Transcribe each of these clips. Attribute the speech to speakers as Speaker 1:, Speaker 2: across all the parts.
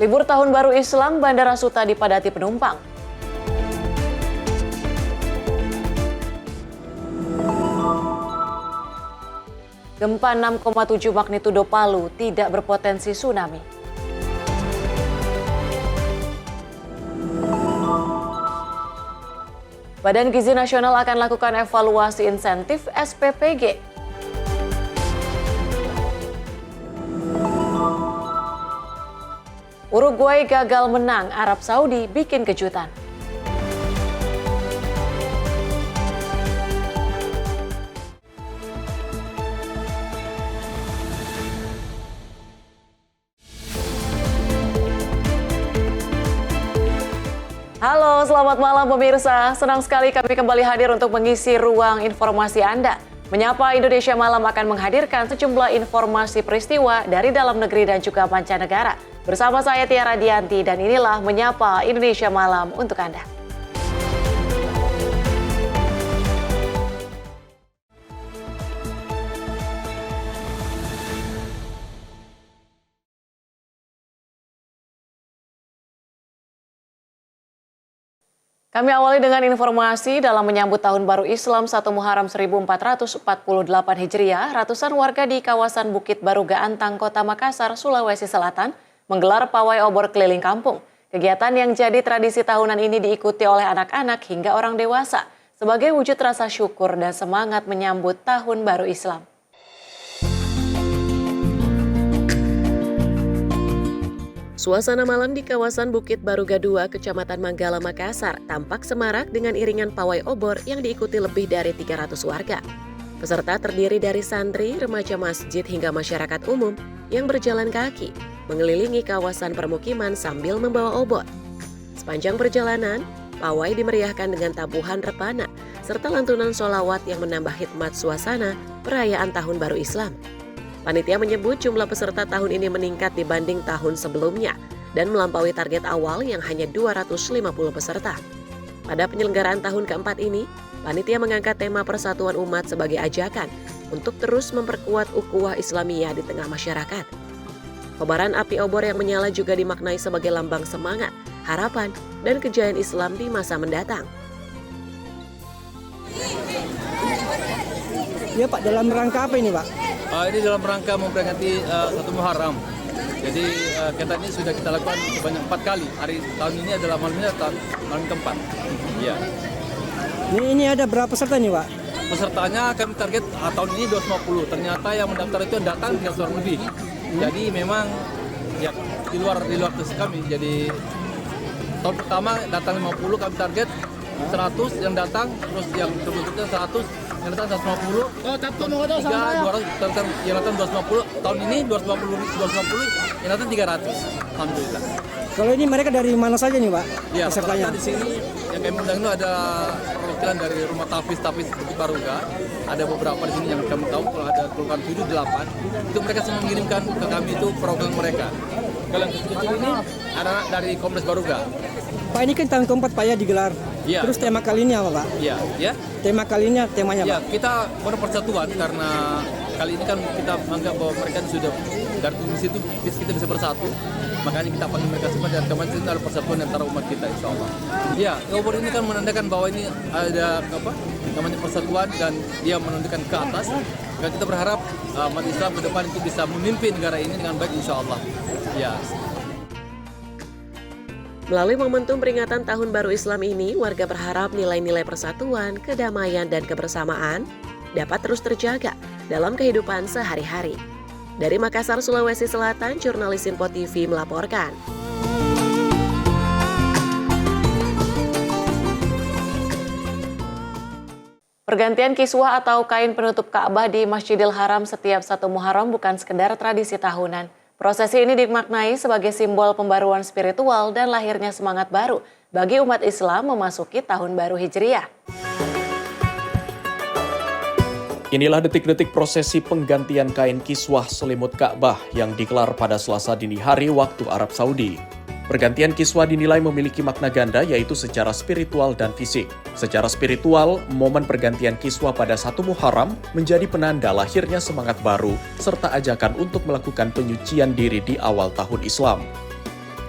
Speaker 1: Libur Tahun Baru Islam, Bandara Suta dipadati penumpang. Gempa 6,7 magnitudo Palu tidak berpotensi tsunami. Badan Gizi Nasional akan lakukan evaluasi insentif SPPG. Uruguay gagal menang, Arab Saudi bikin kejutan. Halo, selamat malam pemirsa. Senang sekali kami kembali hadir untuk mengisi ruang informasi Anda. Menyapa Indonesia Malam akan menghadirkan sejumlah informasi peristiwa dari dalam negeri dan juga mancanegara. Bersama saya Tiara Dianti dan inilah Menyapa Indonesia Malam untuk Anda. Kami awali dengan informasi dalam menyambut Tahun Baru Islam 1 Muharram 1448 Hijriah, ratusan warga di kawasan Bukit Baruga Antang, Kota Makassar, Sulawesi Selatan, menggelar pawai obor keliling kampung. Kegiatan yang jadi tradisi tahunan ini diikuti oleh anak-anak hingga orang dewasa sebagai wujud rasa syukur dan semangat menyambut Tahun Baru Islam. Suasana malam di kawasan Bukit Baruga 2, Kecamatan Manggala, Makassar, tampak semarak dengan iringan pawai obor yang diikuti lebih dari 300 warga. Peserta terdiri dari santri, remaja masjid hingga masyarakat umum yang berjalan kaki, mengelilingi kawasan permukiman sambil membawa obor. Sepanjang perjalanan, pawai dimeriahkan dengan tabuhan repana, serta lantunan sholawat yang menambah hikmat suasana perayaan Tahun Baru Islam. Panitia menyebut jumlah peserta tahun ini meningkat dibanding tahun sebelumnya dan melampaui target awal yang hanya 250 peserta. Pada penyelenggaraan tahun keempat ini, panitia mengangkat tema persatuan umat sebagai ajakan untuk terus memperkuat ukhuwah Islamiyah di tengah masyarakat. Kobaran api obor yang menyala juga dimaknai sebagai lambang semangat, harapan, dan kejayaan Islam di masa mendatang.
Speaker 2: Ya Pak, dalam rangka apa ini Pak?
Speaker 3: Ini dalam rangka memperingati 1 Muharram. Jadi kegiatan ini sudah kita lakukan sebanyak 4 kali. Hari tahun ini adalah malam keempat. Ya.
Speaker 2: Ini ada berapa peserta nih Pak?
Speaker 3: Pesertanya kami target tahun ini 250. Ternyata yang mendaftar itu datang 300 orang lebih. Jadi memang ya di luar kami. Jadi tahun pertama datang 50, kami target 100 yang datang, terus yang berikutnya 100, yang datang 150, 200, yang datang 250, tahun ini 250, yang datang 300, alhamdulillah.
Speaker 2: Kalau ini mereka dari mana saja nih Pak?
Speaker 3: Ya,
Speaker 2: pesertanya?
Speaker 3: di sini yang kami undang itu ada perwakilan dari rumah Tafis Bukit Baruga, ada beberapa di sini yang kami tahu, kalau ada keluarga 7, 8, itu mereka semua mengirimkan ke kami itu perwakilan mereka. Kalau yang kecil ini anak dari Kompleks Baruga.
Speaker 2: Pak, ini kan tahun keempat Pak ya digelar.
Speaker 3: Ya.
Speaker 2: Terus tema kali ini apa Pak?
Speaker 3: Iya, ya.
Speaker 2: Temanya
Speaker 3: Ya,
Speaker 2: Pak?
Speaker 3: kita mau persatuan karena kali ini kan kita menganggap bahwa mereka sudah dari misi itu kita bisa bersatu. Makanya kita panggil mereka semua dan kemarin itu adalah persatuan antara umat kita, insya Allah. Ya, obor ini kan menandakan bahwa ini ada namanya persatuan dan dia menunjukkan ke atas. Dan kita berharap umat Islam ke depan itu bisa memimpin negara ini dengan baik, insya Allah. Ya.
Speaker 1: Melalui momentum peringatan Tahun Baru Islam ini, warga berharap nilai-nilai persatuan, kedamaian, dan kebersamaan dapat terus terjaga dalam kehidupan sehari-hari. Dari Makassar, Sulawesi Selatan, jurnalis Info TV melaporkan. Pergantian kiswah atau kain penutup Ka'bah di Masjidil Haram setiap 1 Muharram bukan sekedar tradisi tahunan. Prosesi ini dimaknai sebagai simbol pembaruan spiritual dan lahirnya semangat baru bagi umat Islam memasuki Tahun Baru Hijriah.
Speaker 4: Inilah detik-detik prosesi penggantian kain kiswah selimut Ka'bah yang digelar pada Selasa dini hari waktu Arab Saudi. Pergantian kiswah dinilai memiliki makna ganda yaitu secara spiritual dan fisik. Secara spiritual, momen pergantian kiswah pada 1 Muharram menjadi penanda lahirnya semangat baru serta ajakan untuk melakukan penyucian diri di awal tahun Islam.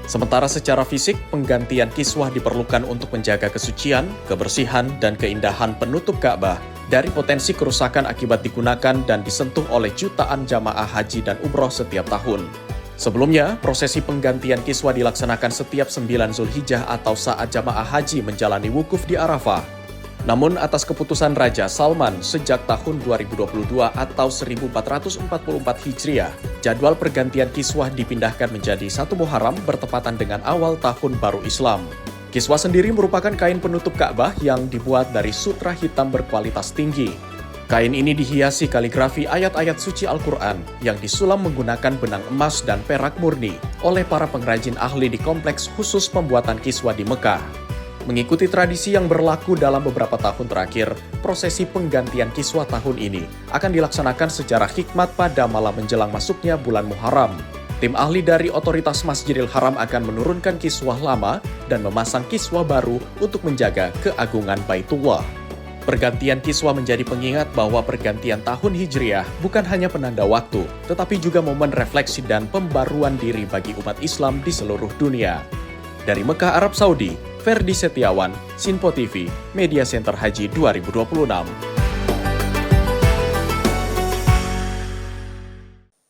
Speaker 4: Sementara secara fisik, penggantian kiswah diperlukan untuk menjaga kesucian, kebersihan, dan keindahan penutup Ka'bah dari potensi kerusakan akibat digunakan dan disentuh oleh jutaan jamaah haji dan umroh setiap tahun. Sebelumnya, prosesi penggantian kiswah dilaksanakan setiap 9 Zulhijjah atau saat jamaah haji menjalani wukuf di Arafah. Namun atas keputusan Raja Salman sejak tahun 2022 atau 1444 Hijriah, jadwal pergantian kiswah dipindahkan menjadi 1 Muharram bertepatan dengan awal tahun baru Islam. Kiswah sendiri merupakan kain penutup Ka'bah yang dibuat dari sutra hitam berkualitas tinggi. Kain ini dihiasi kaligrafi ayat-ayat suci Al-Quran yang disulam menggunakan benang emas dan perak murni oleh para pengrajin ahli di kompleks khusus pembuatan kiswah di Mekah. Mengikuti tradisi yang berlaku dalam beberapa tahun terakhir, prosesi penggantian kiswah tahun ini akan dilaksanakan secara hikmat pada malam menjelang masuknya bulan Muharram. Tim ahli dari Otoritas Masjidil Haram akan menurunkan kiswah lama dan memasang kiswah baru untuk menjaga keagungan Baitullah. Pergantian kiswah menjadi pengingat bahwa pergantian tahun Hijriah bukan hanya penanda waktu, tetapi juga momen refleksi dan pembaruan diri bagi umat Islam di seluruh dunia. Dari Mekah, Arab Saudi, Ferdi Setiawan, Sinpo TV, Media Center Haji 2026.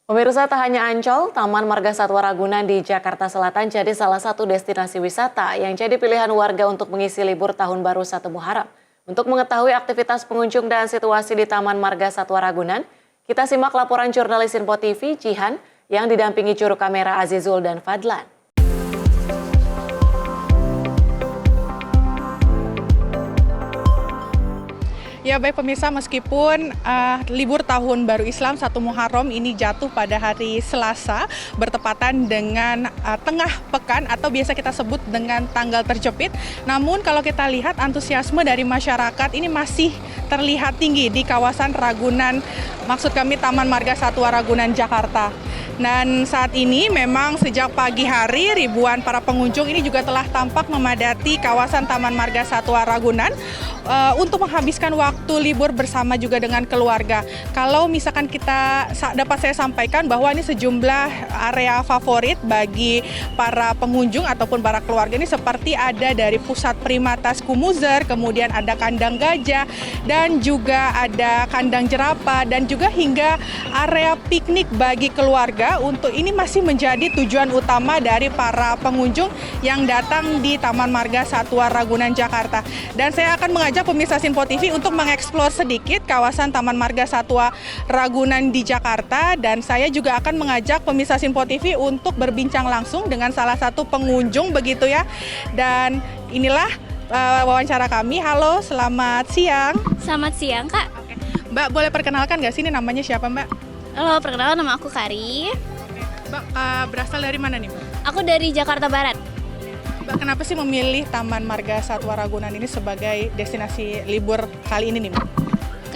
Speaker 1: Pemirsa, tak hanya Ancol, Taman Marga Satwa Ragunan di Jakarta Selatan jadi salah satu destinasi wisata yang jadi pilihan warga untuk mengisi libur Tahun Baru 1 Muharram. Untuk mengetahui aktivitas pengunjung dan situasi di Taman Marga Satwa Ragunan, kita simak laporan jurnalis Sinpo TV, Jihan, yang didampingi juru kamera Azizul dan Fadlan.
Speaker 5: Ya baik pemirsa, meskipun libur Tahun Baru Islam 1 Muharram ini jatuh pada hari Selasa bertepatan dengan tengah pekan atau biasa kita sebut dengan tanggal terjepit, namun kalau kita lihat antusiasme dari masyarakat ini masih terlihat tinggi di kawasan Ragunan, maksud kami Taman Marga Satwa Ragunan, Jakarta. Dan saat ini memang sejak pagi hari ribuan para pengunjung ini juga telah tampak memadati kawasan Taman Marga Satwa Ragunan untuk menghabiskan waktu libur bersama juga dengan keluarga. Kalau misalkan dapat saya sampaikan bahwa ini sejumlah area favorit bagi para pengunjung ataupun para keluarga ini seperti ada dari pusat primata Skumuzer, kemudian ada kandang gajah dan juga ada kandang jerapah dan juga hingga area piknik bagi keluarga. Untuk ini masih menjadi tujuan utama dari para pengunjung yang datang di Taman Marga Satwa Ragunan, Jakarta. Dan saya akan mengajak pemirsa Sinpo TV untuk mengeksplor sedikit kawasan Taman Marga Satwa Ragunan di Jakarta, dan saya juga akan mengajak pemirsa Sinpo TV untuk berbincang langsung dengan salah satu pengunjung begitu ya. Dan inilah wawancara kami. Halo, selamat siang.
Speaker 6: Selamat siang, Kak.
Speaker 5: Oke. Mbak, boleh perkenalkan nggak sih ini namanya siapa, Mbak?
Speaker 6: Halo, perkenalkan nama aku Kari.
Speaker 5: Mbak, berasal dari mana nih, Mbak?
Speaker 6: Aku dari Jakarta Barat.
Speaker 5: Mbak, kenapa sih memilih Taman Marga Satwa Ragunan ini sebagai destinasi libur kali ini nih, Mbak?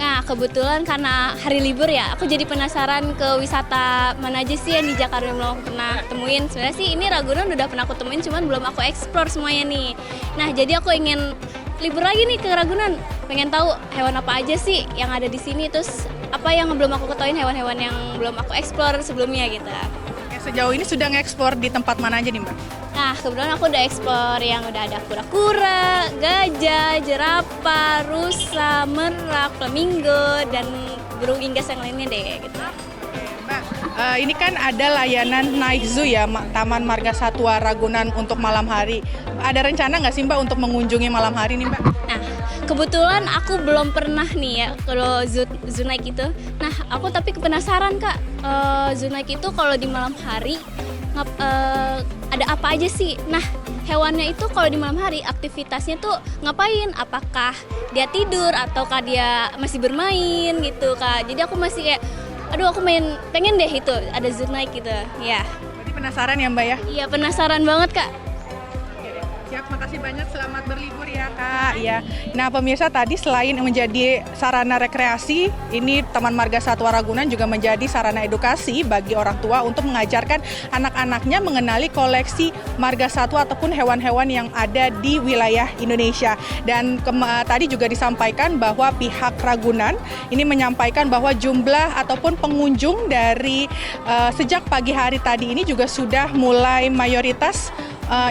Speaker 6: Nah, kebetulan karena hari libur ya, aku jadi penasaran ke wisata mana aja sih yang di Jakarta yang belum aku pernah temuin. Sebenarnya sih ini Ragunan udah pernah aku temuin, cuman belum aku eksplor semuanya nih. Nah, jadi aku ingin libur lagi nih ke Ragunan. Pengen tahu hewan apa aja sih yang ada di sini, terus apa yang belum aku ketahuin, hewan-hewan yang belum aku eksplor sebelumnya gitu.
Speaker 5: Oke, sejauh ini sudah nge-eksplor di tempat mana aja nih, Mbak?
Speaker 6: Nah, kebetulan aku udah eksplor yang udah ada kura-kura, gajah, jerapah, rusa, merak, flamingo, dan burung unggas yang lainnya deh gitu.
Speaker 5: Mbak, ini kan ada layanan night zoo ya, Taman Marga Satwa Ragunan untuk malam hari. Ada rencana nggak sih Mbak untuk mengunjungi malam hari nih, Mbak?
Speaker 6: Nah, kebetulan aku belum pernah nih ya kalau zoo night itu. Nah, aku tapi penasaran Kak, zoo night itu kalau di malam hari ada apa aja sih? Nah, hewannya itu kalau di malam hari aktivitasnya tuh ngapain? Apakah dia tidur ataukah dia masih bermain gitu Kak? Jadi aku masih kayak, aduh aku pengen deh itu ada zoo night gitu ya.
Speaker 5: Berarti penasaran ya Mbak ya?
Speaker 6: Iya, penasaran banget Kak.
Speaker 5: Ya, makasih banyak. Selamat berlibur ya, Kak. Ya. Nah, pemirsa, tadi selain menjadi sarana rekreasi, ini Taman Marga Satwa Ragunan juga menjadi sarana edukasi bagi orang tua untuk mengajarkan anak-anaknya mengenali koleksi marga satwa ataupun hewan-hewan yang ada di wilayah Indonesia. Dan tadi juga disampaikan bahwa pihak Ragunan ini menyampaikan bahwa jumlah ataupun pengunjung dari sejak pagi hari tadi ini juga sudah mulai mayoritas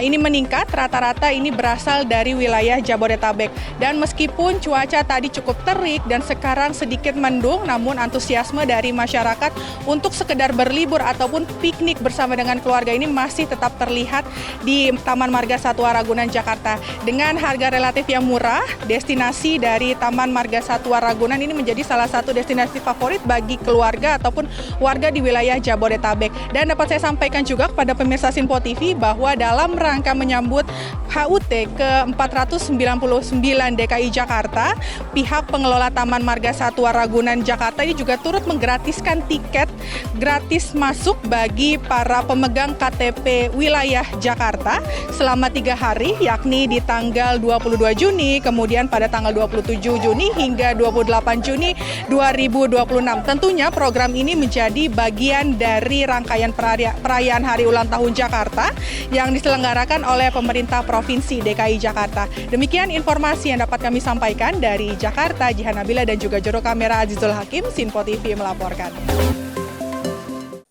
Speaker 5: ini meningkat, rata-rata ini berasal dari wilayah Jabodetabek. Dan meskipun cuaca tadi cukup terik dan sekarang sedikit mendung, namun antusiasme dari masyarakat untuk sekedar berlibur ataupun piknik bersama dengan keluarga ini masih tetap terlihat di Taman Marga Satwa Ragunan, Jakarta. Dengan harga relatif yang murah, destinasi dari Taman Marga Satwa Ragunan ini menjadi salah satu destinasi favorit bagi keluarga ataupun warga di wilayah Jabodetabek. Dan dapat saya sampaikan juga kepada pemirsa Sinpo TV bahwa dalam rangka menyambut HUT ke-499 DKI Jakarta, pihak pengelola Taman Marga Satwa Ragunan Jakarta ini juga turut menggratiskan tiket gratis masuk bagi para pemegang KTP wilayah Jakarta selama 3 hari, yakni di tanggal 22 Juni, kemudian pada tanggal 27 Juni hingga 28 Juni 2026. Tentunya program ini menjadi bagian dari rangkaian perayaan Hari Ulang Tahun Jakarta yang diselenggarakan oleh pemerintah Provinsi DKI Jakarta. Demikian informasi yang dapat kami sampaikan dari Jakarta. Jihan Nabila dan juga juru kamera Azizul Hakim, Sinpo TV melaporkan.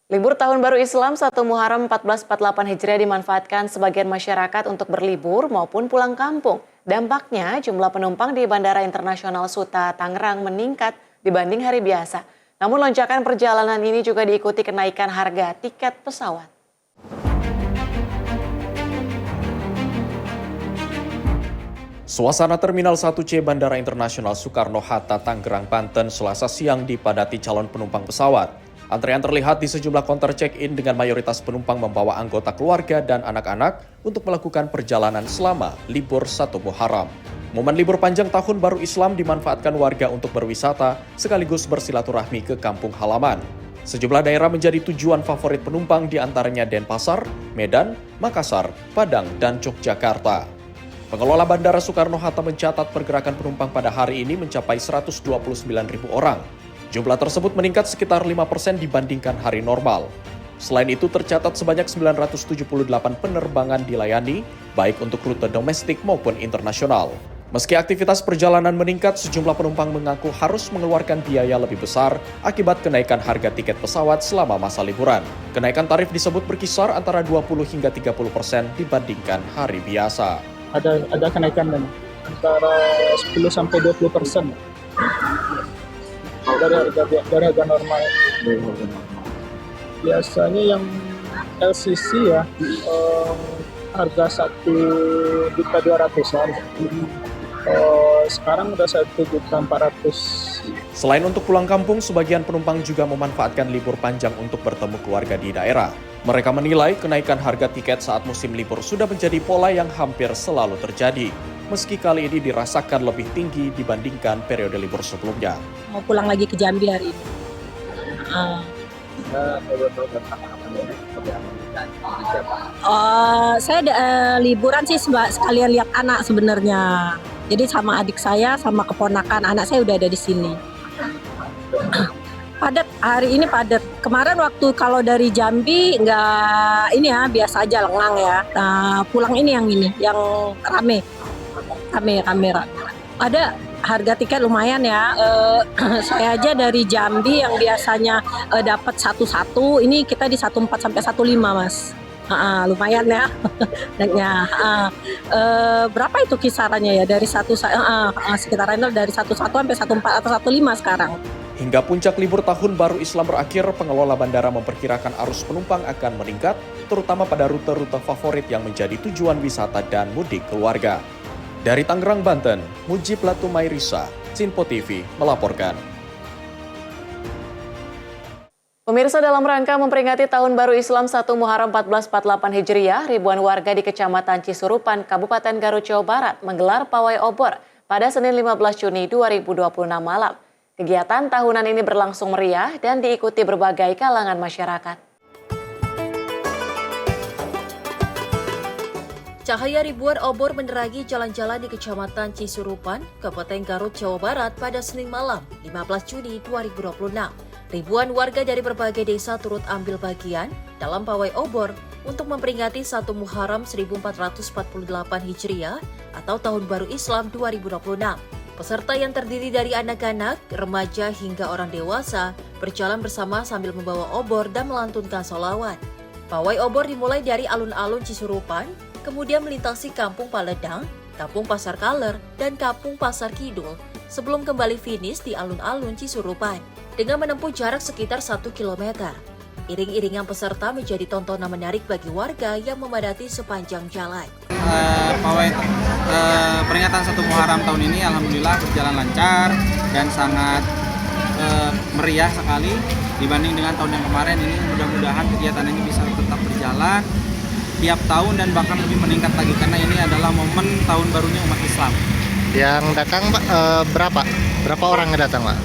Speaker 1: Libur Tahun Baru Islam 1 Muharram 1448 Hijriah dimanfaatkan sebagian masyarakat untuk berlibur maupun pulang kampung. Dampaknya jumlah penumpang di Bandara Internasional Suta, Tangerang meningkat dibanding hari biasa. Namun lonjakan perjalanan ini juga diikuti kenaikan harga tiket pesawat.
Speaker 4: Suasana Terminal 1C Bandara Internasional Soekarno-Hatta, Tangerang, Banten, Selasa siang dipadati calon penumpang pesawat. Antrean terlihat di sejumlah counter check-in dengan mayoritas penumpang membawa anggota keluarga dan anak-anak untuk melakukan perjalanan selama libur 1 Muharram. Momen libur panjang Tahun Baru Islam dimanfaatkan warga untuk berwisata sekaligus bersilaturahmi ke kampung halaman. Sejumlah daerah menjadi tujuan favorit penumpang, diantaranya Denpasar, Medan, Makassar, Padang, dan Yogyakarta. Pengelola Bandara Soekarno-Hatta mencatat pergerakan penumpang pada hari ini mencapai 129.000 orang. Jumlah tersebut meningkat sekitar 5% dibandingkan hari normal. Selain itu tercatat sebanyak 978 penerbangan dilayani, baik untuk rute domestik maupun internasional. Meski aktivitas perjalanan meningkat, sejumlah penumpang mengaku harus mengeluarkan biaya lebih besar akibat kenaikan harga tiket pesawat selama masa liburan. Kenaikan tarif disebut berkisar antara 20 hingga 30% dibandingkan hari biasa.
Speaker 7: Ada kenaikan antara 10 sampai 20% dari harga normal. Biasanya yang LCC ya harga 1.200.000-an. Sekarang udah 1.400.000.
Speaker 4: Selain untuk pulang kampung, sebagian penumpang juga memanfaatkan libur panjang untuk bertemu keluarga di daerah. Mereka menilai kenaikan harga tiket saat musim libur sudah menjadi pola yang hampir selalu terjadi, meski kali ini dirasakan lebih tinggi dibandingkan periode libur sebelumnya.
Speaker 8: Mau pulang lagi ke Jambi hari ini. Saya liburan sih sekalian lihat anak sebenarnya. Jadi sama adik saya, sama keponakan anak saya udah ada di sini. Padat, hari ini padat. Kemarin waktu kalau dari Jambi nggak ini ya, biasa aja lengang ya. Nah, pulang ini yang rame. Ada harga tiket lumayan ya. Saya aja dari Jambi yang biasanya dapat 1.1, ini kita di 1.4 sampai 1.5 Mas. Lumayan ya. Berapa itu kisarannya ya dari sekitaran dari 1.1 sampai 1.4 atau 1.5 sekarang.
Speaker 4: Hingga puncak libur Tahun Baru Islam berakhir, pengelola bandara memperkirakan arus penumpang akan meningkat, terutama pada rute-rute favorit yang menjadi tujuan wisata dan mudik keluarga. Dari Tangerang, Banten, Mujib Latumairisa, Sinpo TV melaporkan.
Speaker 1: Pemirsa, dalam rangka memperingati Tahun Baru Islam 1 Muharram 1448 Hijriah, ribuan warga di Kecamatan Cisurupan, Kabupaten Garut, Jawa Barat menggelar pawai obor pada Senin 15 Juni 2026 malam. Kegiatan tahunan ini berlangsung meriah dan diikuti berbagai kalangan masyarakat.
Speaker 9: Cahaya ribuan obor menerangi jalan-jalan di Kecamatan Cisurupan, Kabupaten Garut, Jawa Barat pada Senin malam, 15 Juni 2026. Ribuan warga dari berbagai desa turut ambil bagian dalam pawai obor untuk memperingati 1 Muharram 1448 Hijriah atau Tahun Baru Islam 2026. Peserta yang terdiri dari anak-anak, remaja hingga orang dewasa berjalan bersama sambil membawa obor dan melantunkan sholawat. Pawai obor dimulai dari alun-alun Cisurupan, kemudian melintasi Kampung Paledang, Kampung Pasar Kaler, dan Kampung Pasar Kidul sebelum kembali finish di alun-alun Cisurupan dengan menempuh jarak sekitar 1 km. Iring-iringan peserta menjadi tontonan menarik bagi warga yang memadati sepanjang jalan.
Speaker 10: Pawai peringatan 1 Muharram tahun ini alhamdulillah berjalan lancar dan sangat meriah sekali dibanding dengan tahun yang kemarin. Ini mudah-mudahan kegiatan ini bisa tetap berjalan tiap tahun dan bahkan lebih meningkat lagi karena ini adalah momen tahun barunya umat Islam.
Speaker 11: Yang datang Pak, berapa orang yang datang Pak?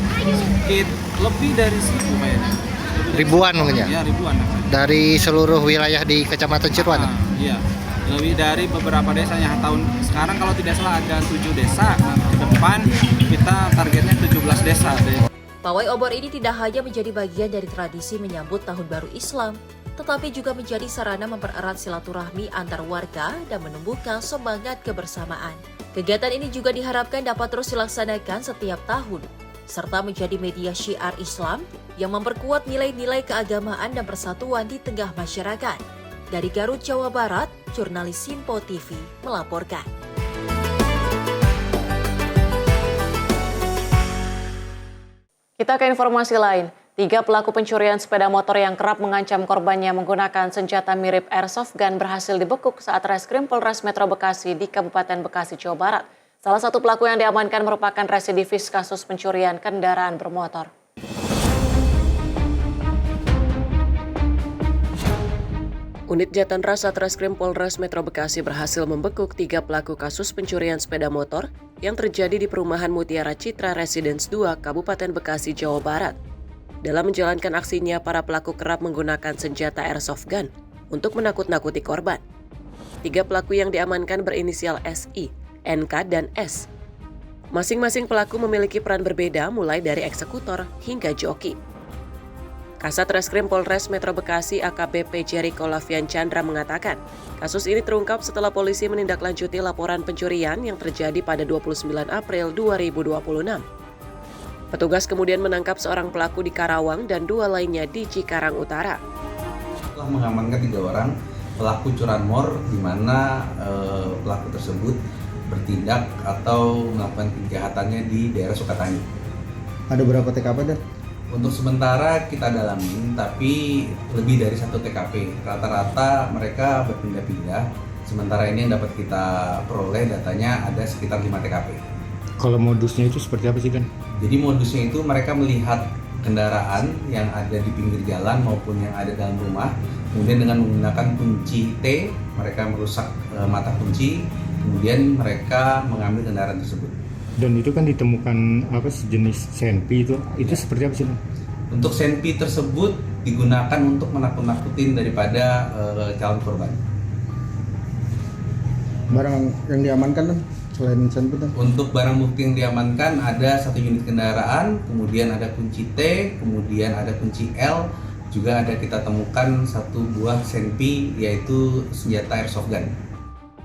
Speaker 10: Lebih dari 1.000 kayaknya.
Speaker 11: Ribuan mungkin ya?
Speaker 10: Ya, ribuan.
Speaker 11: Dari seluruh wilayah di Kecamatan Ciruan?
Speaker 10: Iya, lebih dari beberapa desanya. Tahun sekarang kalau tidak salah ada 7 desa, ke depan kita targetnya 17 desa.
Speaker 9: Pawai obor ini tidak hanya menjadi bagian dari tradisi menyambut Tahun Baru Islam, tetapi juga menjadi sarana mempererat silaturahmi antar warga dan menumbuhkan semangat kebersamaan. Kegiatan ini juga diharapkan dapat terus dilaksanakan setiap tahun, serta menjadi media syiar Islam yang memperkuat nilai-nilai keagamaan dan persatuan di tengah masyarakat. Dari Garut, Jawa Barat, jurnalis Simpo TV melaporkan.
Speaker 1: Kita ke informasi lain. 3 pelaku pencurian sepeda motor yang kerap mengancam korbannya menggunakan senjata mirip airsoft gun berhasil dibekuk saat Reskrim Polres Metro Bekasi di Kabupaten Bekasi, Jawa Barat. Salah satu pelaku yang diamankan merupakan residivis kasus pencurian kendaraan bermotor. Unit Jatanras Satreskrim Polres Metro Bekasi berhasil membekuk 3 pelaku kasus pencurian sepeda motor yang terjadi di perumahan Mutiara Citra Residence 2, Kabupaten Bekasi, Jawa Barat. Dalam menjalankan aksinya, para pelaku kerap menggunakan senjata airsoft gun untuk menakut-nakuti korban. 3 pelaku yang diamankan berinisial SI, NK, dan S. Masing-masing pelaku memiliki peran berbeda mulai dari eksekutor hingga joki. Kasat Reskrim Polres Metro Bekasi AKBP Jericho Lavian Chandra mengatakan, kasus ini terungkap setelah polisi menindaklanjuti laporan pencurian yang terjadi pada 29 April 2026. Petugas kemudian menangkap seorang pelaku di Karawang dan 2 lainnya di Cikarang Utara.
Speaker 12: Telah mengamankan 3 orang pelaku curanmor di mana pelaku tersebut bertindak atau melakukan kejahatannya di daerah Sukatani.
Speaker 2: Ada berapa TKP dan?
Speaker 12: Untuk sementara kita dalamin, tapi lebih dari 1 TKP. Rata-rata mereka berpindah-pindah. Sementara ini yang dapat kita peroleh datanya ada sekitar 5 TKP.
Speaker 7: Kalau modusnya itu seperti apa sih kan?
Speaker 12: Jadi modusnya itu mereka melihat kendaraan yang ada di pinggir jalan maupun yang ada dalam rumah, kemudian dengan menggunakan kunci T, mereka merusak mata kunci, kemudian mereka mengambil kendaraan tersebut.
Speaker 7: Dan itu kan ditemukan sejenis senpi itu ya. Seperti apa sih?
Speaker 12: Untuk senpi tersebut digunakan untuk menakut-nakutin daripada calon korban.
Speaker 2: Barang yang diamankan selain senpi kan?
Speaker 12: Untuk barang bukti yang diamankan ada 1 unit kendaraan, kemudian ada kunci T, kemudian ada kunci L, juga ada kita temukan 1 buah senpi yaitu senjata airsoft gun.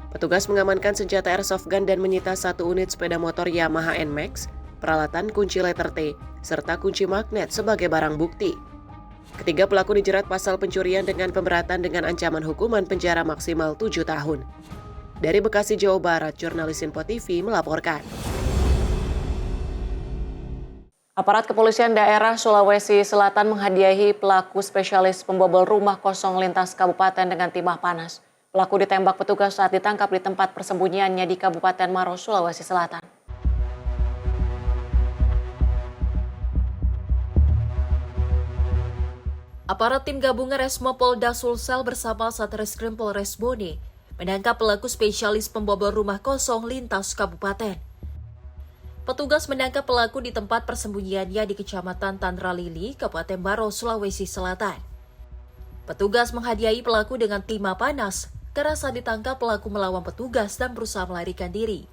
Speaker 1: Petugas mengamankan senjata airsoft gun dan menyita 1 unit sepeda motor Yamaha NMAX, peralatan kunci letter T, serta kunci magnet sebagai barang bukti. Ketiga pelaku dijerat pasal pencurian dengan pemberatan dengan ancaman hukuman penjara maksimal 7 tahun. Dari Bekasi, Jawa Barat, jurnalis Simpo TV melaporkan. Aparat kepolisian daerah Sulawesi Selatan menghadiahi pelaku spesialis pembobol rumah kosong lintas kabupaten dengan timah panas. Pelaku ditembak petugas saat ditangkap di tempat persembunyiannya di Kabupaten Maros, Sulawesi Selatan.
Speaker 9: Aparat tim gabungan Resmo Polda Sulsel bersama Satreskrim Polres Bone menangkap pelaku spesialis pembobol rumah kosong lintas kabupaten. Petugas menangkap pelaku di tempat persembunyiannya di Kecamatan Tanra Lili, Kabupaten Maros, Sulawesi Selatan. Petugas menghadiahi pelaku dengan timah panas, karena saat ditangkap pelaku melawan petugas dan berusaha melarikan diri.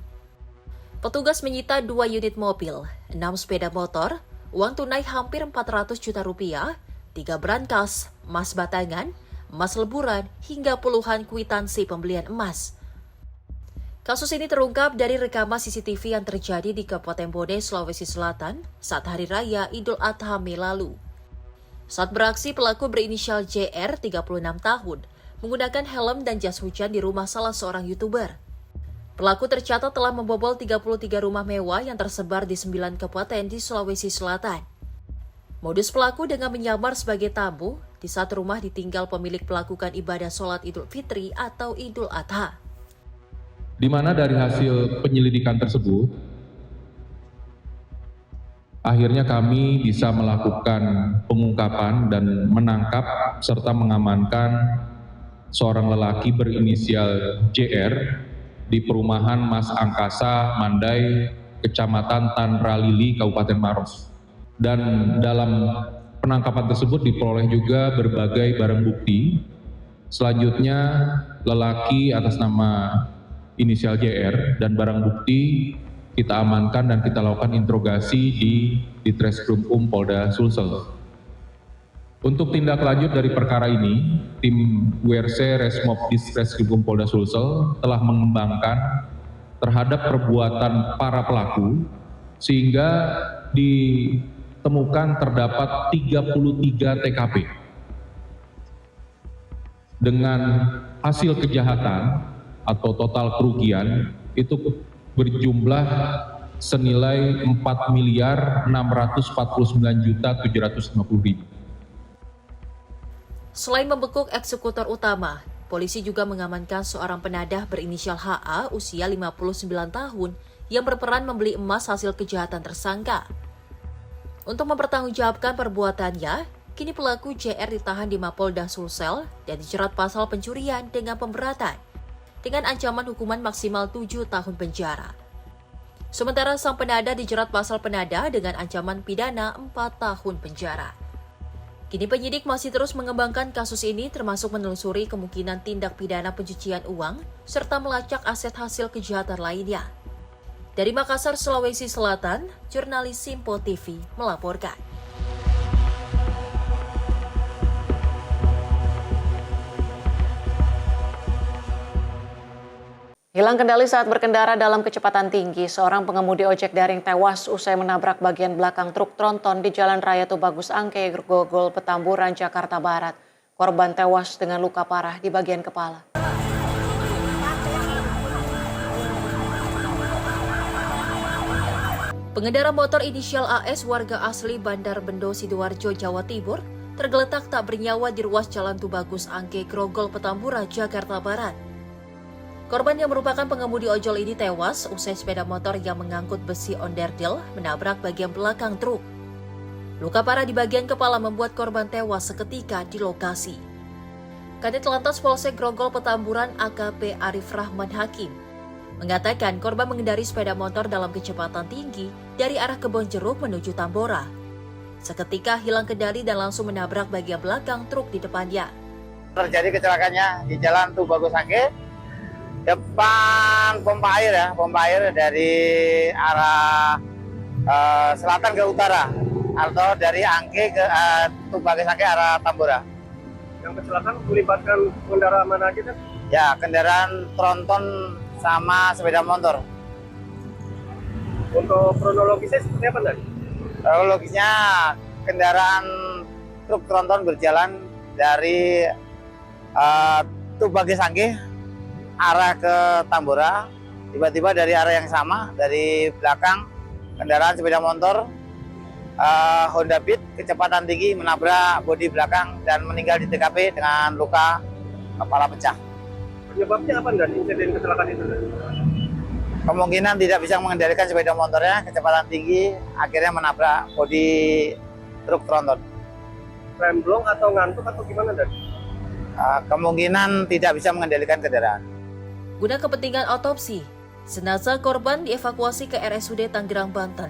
Speaker 9: Petugas menyita 2 unit mobil, 6 sepeda motor, uang tunai hampir 400 juta rupiah, 3 brankas, emas batangan, emas leburan, hingga puluhan kwitansi pembelian emas. Kasus ini terungkap dari rekaman CCTV yang terjadi di Kabupaten Bone, Sulawesi Selatan saat Hari Raya Idul Adha Mei lalu. Saat beraksi, pelaku berinisial JR, 36 tahun, menggunakan helm dan jas hujan di rumah salah seorang YouTuber. Pelaku tercatat telah membobol 33 rumah mewah yang tersebar di 9 kabupaten di Sulawesi Selatan. Modus pelaku dengan menyamar sebagai tamu di saat rumah ditinggal pemilik melakukan ibadah sholat Idul Fitri atau Idul Adha.
Speaker 13: Di mana dari hasil penyelidikan tersebut, akhirnya kami bisa melakukan pengungkapan dan menangkap serta mengamankan seorang lelaki berinisial JR di perumahan Mas Angkasa, Mandai, Kecamatan Tanralili, Kabupaten Maros. Dan dalam penangkapan tersebut diperoleh juga berbagai barang bukti. Selanjutnya, lelaki atas nama inisial JR dan barang bukti kita amankan dan kita lakukan interogasi di Ditreskrim Polda Sulsel. Untuk tindak lanjut dari perkara ini, tim WRC Resmob Ditreskrim Polda Sulsel telah mengembangkan terhadap perbuatan para pelaku sehingga ditemukan terdapat 33 TKP dengan hasil kejahatan atau total kerugian itu berjumlah senilai 4.649.750.000.
Speaker 9: Selain membekuk eksekutor utama, polisi juga mengamankan seorang penadah berinisial HA usia 59 tahun yang berperan membeli emas hasil kejahatan tersangka. Untuk mempertanggungjawabkan perbuatannya, kini pelaku JR ditahan di Mapolda Sulsel dan dijerat pasal pencurian dengan pemberatan dengan ancaman hukuman maksimal 7 tahun penjara. Sementara sang penadah dijerat pasal penadah dengan ancaman pidana 4 tahun penjara. Kini penyidik masih terus mengembangkan kasus ini termasuk menelusuri kemungkinan tindak pidana pencucian uang serta melacak aset hasil kejahatan lainnya. Dari Makassar, Sulawesi Selatan, jurnalis Simpo TV melaporkan.
Speaker 1: Hilang kendali saat berkendara dalam kecepatan tinggi, seorang pengemudi ojek daring tewas usai menabrak bagian belakang truk tronton di Jalan Raya Tubagus Angke, Grogol, Petamburan, Jakarta Barat. Korban tewas dengan luka parah di bagian kepala.
Speaker 9: Pengendara motor inisial AS warga asli Bandar Bendo, Sidoarjo, Jawa Timur, tergeletak tak bernyawa di ruas Jalan Tubagus Angke, Grogol, Petamburan, Jakarta Barat. Korban yang merupakan pengemudi ojol ini tewas usai sepeda motor yang mengangkut besi onderdil menabrak bagian belakang truk. Luka parah di bagian kepala membuat korban tewas seketika di lokasi. Kadit Lantas Polsek Grogol Petamburan AKP Arif Rahman Hakim mengatakan korban mengendari sepeda motor dalam kecepatan tinggi dari arah Kebonjeruk menuju Tambora. Seketika hilang kendali dan langsung menabrak bagian belakang truk di depannya.
Speaker 14: Terjadi kecelakaannya di Jalan Tubagus Angke, depan pompa air dari arah selatan ke utara atau dari Angke ke Tubagus Angke arah Tambora.
Speaker 15: Yang kecelakaan melibatkan kendaraan mana aja?
Speaker 14: Ya, kendaraan tronton sama sepeda motor.
Speaker 15: Untuk kronologisnya seperti apa tadi?
Speaker 14: Kronologisnya kendaraan truk tronton berjalan dari Tubagus Angke arah ke Tambora, tiba-tiba dari arah yang sama, dari belakang kendaraan sepeda motor Honda Beat kecepatan tinggi menabrak bodi belakang dan meninggal di TKP dengan luka kepala pecah.
Speaker 15: Penyebabnya apa dari insiden kecelakaan itu?
Speaker 14: Kemungkinan tidak bisa mengendalikan sepeda motornya, kecepatan tinggi, akhirnya menabrak bodi truk tronton.
Speaker 15: Remblong atau ngantuk atau gimana dari?
Speaker 14: Kemungkinan tidak bisa mengendalikan kendaraan.
Speaker 9: Guna kepentingan otopsi, jenazah korban dievakuasi ke RSUD Tanggerang, Banten.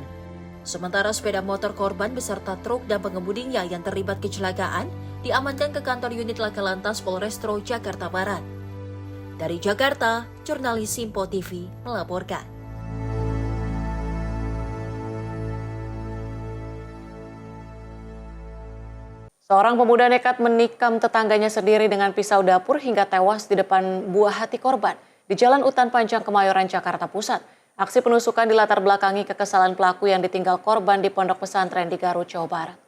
Speaker 9: Sementara sepeda motor korban beserta truk dan pengemudinya yang terlibat kecelakaan diamankan ke kantor unit Laka Lantas Polrestro Jakarta Barat. Dari Jakarta, jurnalis Simpo TV melaporkan.
Speaker 1: Seorang pemuda nekat menikam tetangganya sendiri dengan pisau dapur hingga tewas di depan buah hati korban di Jalan Utan Panjang Kemayoran, Jakarta Pusat. Aksi penusukan dilatar belakangi kekesalan pelaku yang ditinggal korban di pondok pesantren di Garut, Jawa Barat.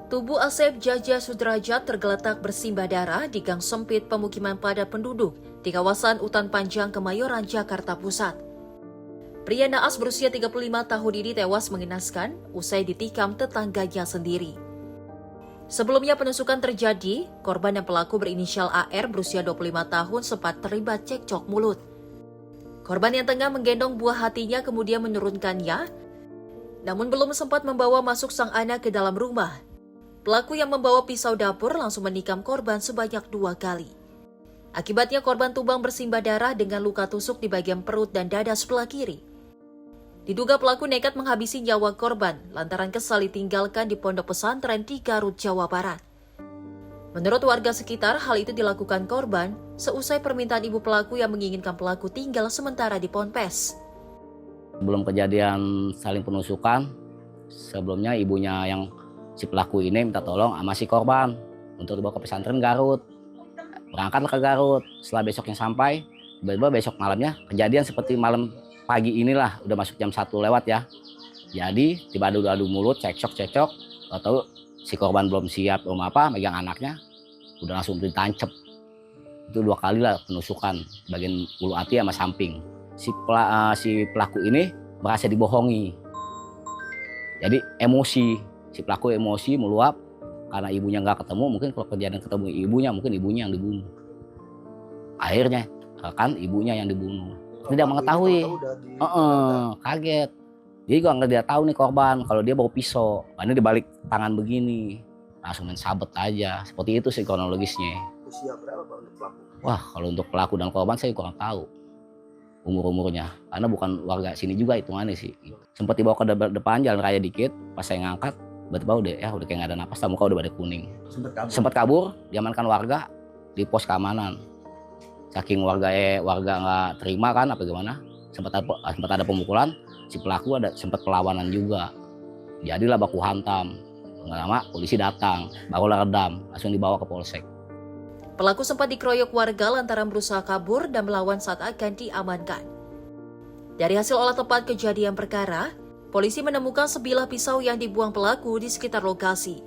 Speaker 9: Tubuh Asep Jaja Sudrajat tergeletak bersimbah darah di gang sempit pemukiman padat penduduk di kawasan Utan Panjang Kemayoran, Jakarta Pusat. Pria naas berusia 35 tahun ini tewas mengenaskan usai ditikam tetangganya sendiri. Sebelumnya penusukan terjadi, korban dan pelaku berinisial AR berusia 25 tahun sempat terlibat cekcok mulut. Korban yang tengah menggendong buah hatinya kemudian menurunkannya, namun belum sempat membawa masuk sang anak ke dalam rumah. Pelaku yang membawa pisau dapur langsung menikam korban sebanyak 2 kali. Akibatnya korban tumbang bersimbah darah dengan luka tusuk di bagian perut dan dada sebelah kiri. Diduga pelaku nekat menghabisi nyawa korban lantaran kesal ditinggalkan di pondok pesantren di Garut, Jawa Barat. Menurut warga sekitar, hal itu dilakukan korban seusai permintaan ibu pelaku yang menginginkan pelaku tinggal sementara di Ponpes.
Speaker 16: Sebelum kejadian saling penusukan, sebelumnya ibunya yang si pelaku ini minta tolong sama si korban untuk dibawa ke pesantren Garut. Berangkatlah ke Garut. Setelah besoknya sampai, tiba-tiba besok malamnya kejadian seperti malam pagi inilah, udah masuk jam 1 lewat ya. Jadi tiba adu mulut, cekcok, atau si korban belum siap megang anaknya, udah langsung ditancep. Itu 2 kali lah penusukan, bagian ulu hati sama samping. Si pelaku ini merasa dibohongi. Jadi emosi, si pelaku emosi meluap karena ibunya nggak ketemu. Mungkin kalau kejadian ketemu ibunya, mungkin ibunya yang dibunuh. Akhirnya kan ibunya yang dibunuh. Tidak mengetahui, kaget. Jadi gua nggak dia tahu nih korban kalau dia bawa pisau, ini dibalik tangan begini, langsung main sabet aja. Seperti itu sih kronologisnya.
Speaker 17: Usia berapa Pak untuk pelaku?
Speaker 16: Wah, kalau untuk pelaku dan korban saya kurang tahu umurnya, karena bukan warga sini juga hitungannya sih. Sempat dibawa ke depan jalan raya dikit, pas saya ngangkat, tiba-tiba udah kayak nggak ada napas, muka udah pada kuning. Sempat kabur, diamankan warga di pos keamanan. Saking warga nggak terima kan apa gimana, sempat ada pemukulan, si pelaku sempat perlawanan juga, jadilah baku hantam. Nggak lama polisi datang, barulah redam, langsung dibawa ke polsek.
Speaker 9: Pelaku sempat dikeroyok warga lantaran berusaha kabur dan melawan saat akan diamankan. Dari hasil olah tempat kejadian perkara, polisi menemukan sebilah pisau yang dibuang pelaku di sekitar lokasi.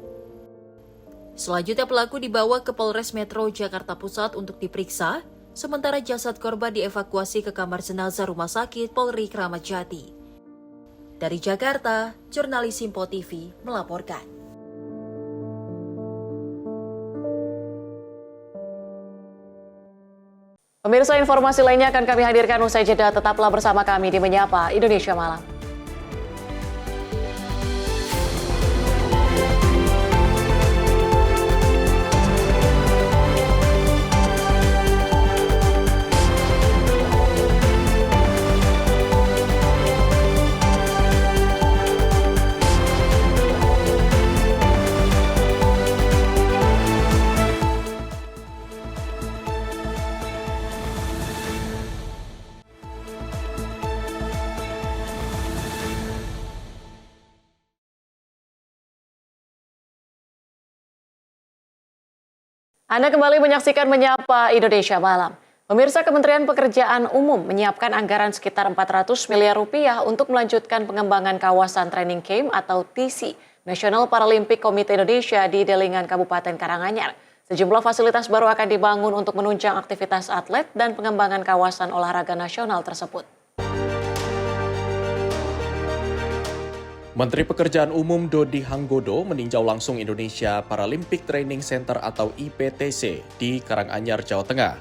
Speaker 9: Selanjutnya pelaku dibawa ke Polres Metro Jakarta Pusat untuk diperiksa. Sementara jasad korban dievakuasi ke kamar jenazah Rumah Sakit Polri Kramat Jati. Dari Jakarta, jurnalis Simpo TV melaporkan.
Speaker 1: Pemirsa, informasi lainnya akan kami hadirkan usai jeda. Tetaplah bersama kami di Menyapa Indonesia Malam. Anda kembali menyaksikan Menyapa Indonesia Malam. Pemirsa, Kementerian Pekerjaan Umum menyiapkan anggaran sekitar 400 miliar rupiah untuk melanjutkan pengembangan kawasan training camp atau TC National Paralympic Committee Indonesia di Delingan Kabupaten Karanganyar. Sejumlah fasilitas baru akan dibangun untuk menunjang aktivitas atlet dan pengembangan kawasan olahraga nasional tersebut.
Speaker 4: Menteri Pekerjaan Umum Dodi Hanggodo meninjau langsung Indonesia Paralympic Training Center atau IPTC di Karanganyar, Jawa Tengah.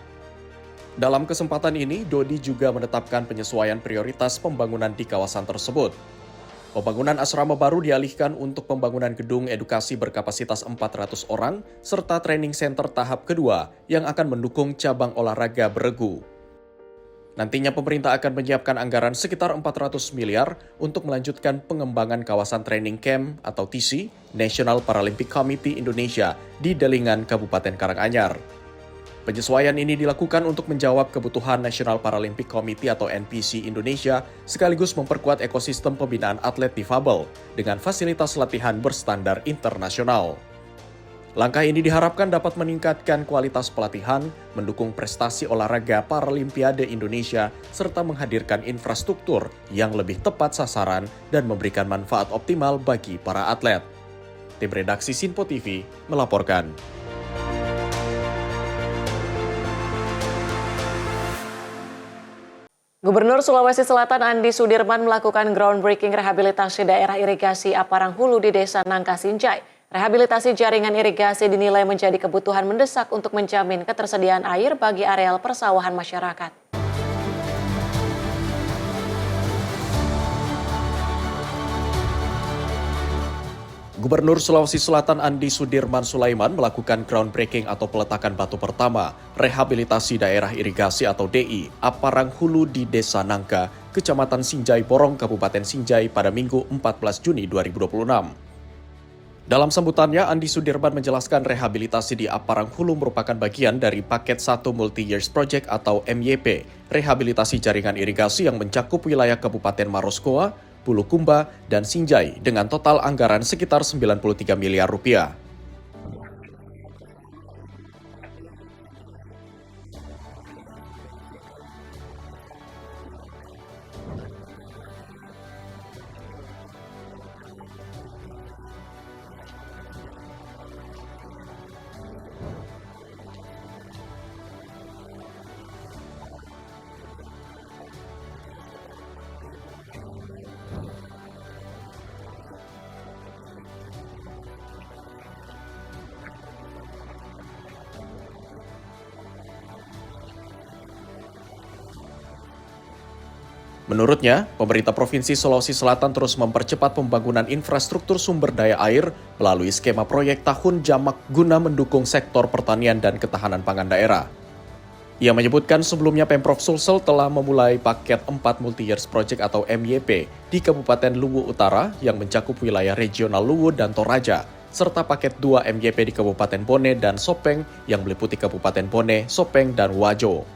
Speaker 4: Dalam kesempatan ini, Dodi juga menetapkan penyesuaian prioritas pembangunan di kawasan tersebut. Pembangunan asrama baru dialihkan untuk pembangunan gedung edukasi berkapasitas 400 orang, serta training center tahap kedua yang akan mendukung cabang olahraga beregu. Nantinya pemerintah akan menyiapkan anggaran sekitar 400 miliar untuk melanjutkan pengembangan kawasan training camp atau TC, National Paralympic Committee Indonesia di Delingan, Kabupaten Karanganyar. Penyesuaian ini dilakukan untuk menjawab kebutuhan National Paralympic Committee atau NPC Indonesia sekaligus memperkuat ekosistem pembinaan atlet difabel dengan fasilitas latihan berstandar internasional. Langkah ini diharapkan dapat meningkatkan kualitas pelatihan, mendukung prestasi olahraga Paralimpiade Indonesia, serta menghadirkan infrastruktur yang lebih tepat sasaran dan memberikan manfaat optimal bagi para atlet. Tim redaksi Sinpo TV melaporkan.
Speaker 1: Gubernur Sulawesi Selatan Andi Sudirman melakukan groundbreaking rehabilitasi daerah irigasi Aparang Hulu di Desa Nangka Sinjai. Rehabilitasi jaringan irigasi dinilai menjadi kebutuhan mendesak untuk menjamin ketersediaan air bagi areal persawahan masyarakat.
Speaker 4: Gubernur Sulawesi Selatan Andi Sudirman Sulaiman melakukan groundbreaking atau peletakan batu pertama rehabilitasi daerah irigasi atau DI Aparang Hulu di Desa Nangka, Kecamatan Sinjai Porong, Kabupaten Sinjai pada Minggu 14 Juni 2026. Dalam sambutannya, Andi Sudirman menjelaskan rehabilitasi di Aparang Hulu merupakan bagian dari paket 1 Multi-Years Project atau MYP, rehabilitasi jaringan irigasi yang mencakup wilayah Kabupaten Maroskoa, Bulukumba, dan Sinjai dengan total anggaran sekitar 93 miliar rupiah. Menurutnya, pemerintah Provinsi Sulawesi Selatan terus mempercepat pembangunan infrastruktur sumber daya air melalui skema proyek tahun jamak guna mendukung sektor pertanian dan ketahanan pangan daerah. Ia menyebutkan sebelumnya Pemprov Sulsel telah memulai paket 4 Multi-Years Project atau MYP di Kabupaten Luwu Utara yang mencakup wilayah regional Luwu dan Toraja, serta paket 2 MYP di Kabupaten Bone dan Sopeng yang meliputi Kabupaten Bone, Sopeng, dan Wajo.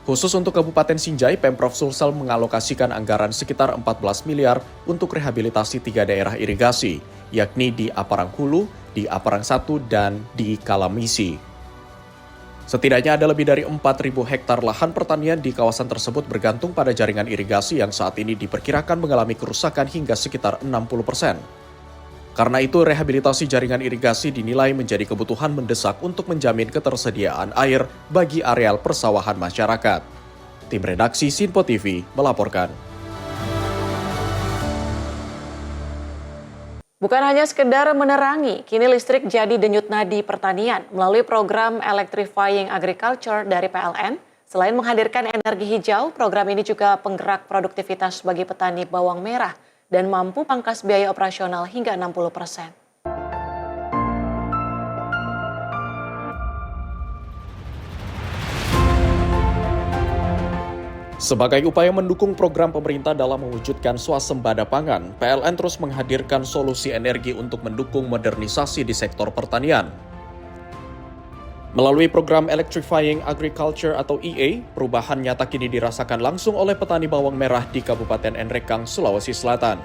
Speaker 4: Khusus untuk Kabupaten Sinjai, Pemprov Sulsel mengalokasikan anggaran sekitar 14 miliar untuk rehabilitasi 3 daerah irigasi, yakni di Aparang Hulu, di Aparang 1, dan di Kalamisi. Setidaknya ada lebih dari 4.000 hektar lahan pertanian di kawasan tersebut bergantung pada jaringan irigasi yang saat ini diperkirakan mengalami kerusakan hingga sekitar 60%. Karena itu, rehabilitasi jaringan irigasi dinilai menjadi kebutuhan mendesak untuk menjamin ketersediaan air bagi areal persawahan masyarakat. Tim redaksi Sinpo TV melaporkan.
Speaker 1: Bukan hanya sekedar menerangi, kini listrik jadi denyut nadi pertanian melalui program Electrifying Agriculture dari PLN. Selain menghadirkan energi hijau, program ini juga penggerak produktivitas bagi petani bawang merah dan mampu pangkas biaya operasional hingga 60%.
Speaker 4: Sebagai upaya mendukung program pemerintah dalam mewujudkan swasembada pangan, PLN terus menghadirkan solusi energi untuk mendukung modernisasi di sektor pertanian. Melalui program Electrifying Agriculture atau EA, perubahan nyata kini dirasakan langsung oleh petani bawang merah di Kabupaten Nrekang, Sulawesi Selatan.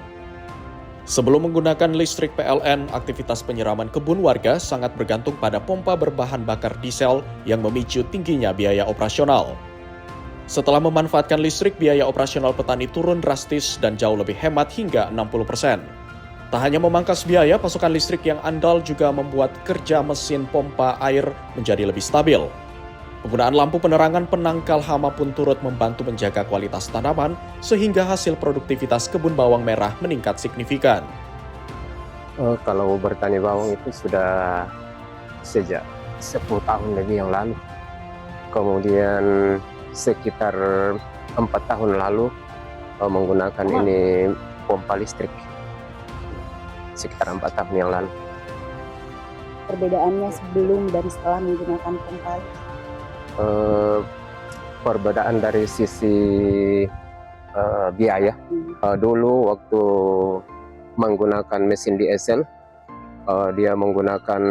Speaker 4: Sebelum menggunakan listrik PLN, aktivitas penyiraman kebun warga sangat bergantung pada pompa berbahan bakar diesel yang memicu tingginya biaya operasional. Setelah memanfaatkan listrik, biaya operasional petani turun drastis dan jauh lebih hemat hingga 60%. Tak hanya memangkas biaya, pasokan listrik yang andal juga membuat kerja mesin pompa air menjadi lebih stabil. Penggunaan lampu penerangan penangkal hama pun turut membantu menjaga kualitas tanaman sehingga hasil produktivitas kebun bawang merah meningkat signifikan.
Speaker 17: Kalau bertani bawang itu sudah sejak 10 tahun lebih yang lalu. Kemudian sekitar 4 tahun lalu menggunakan ini pompa listrik. Sekitar 4 tahun yang lalu.
Speaker 18: Perbedaannya sebelum dan setelah menggunakan pompa?
Speaker 17: perbedaan dari sisi biaya. Dulu waktu menggunakan mesin diesel, dia menggunakan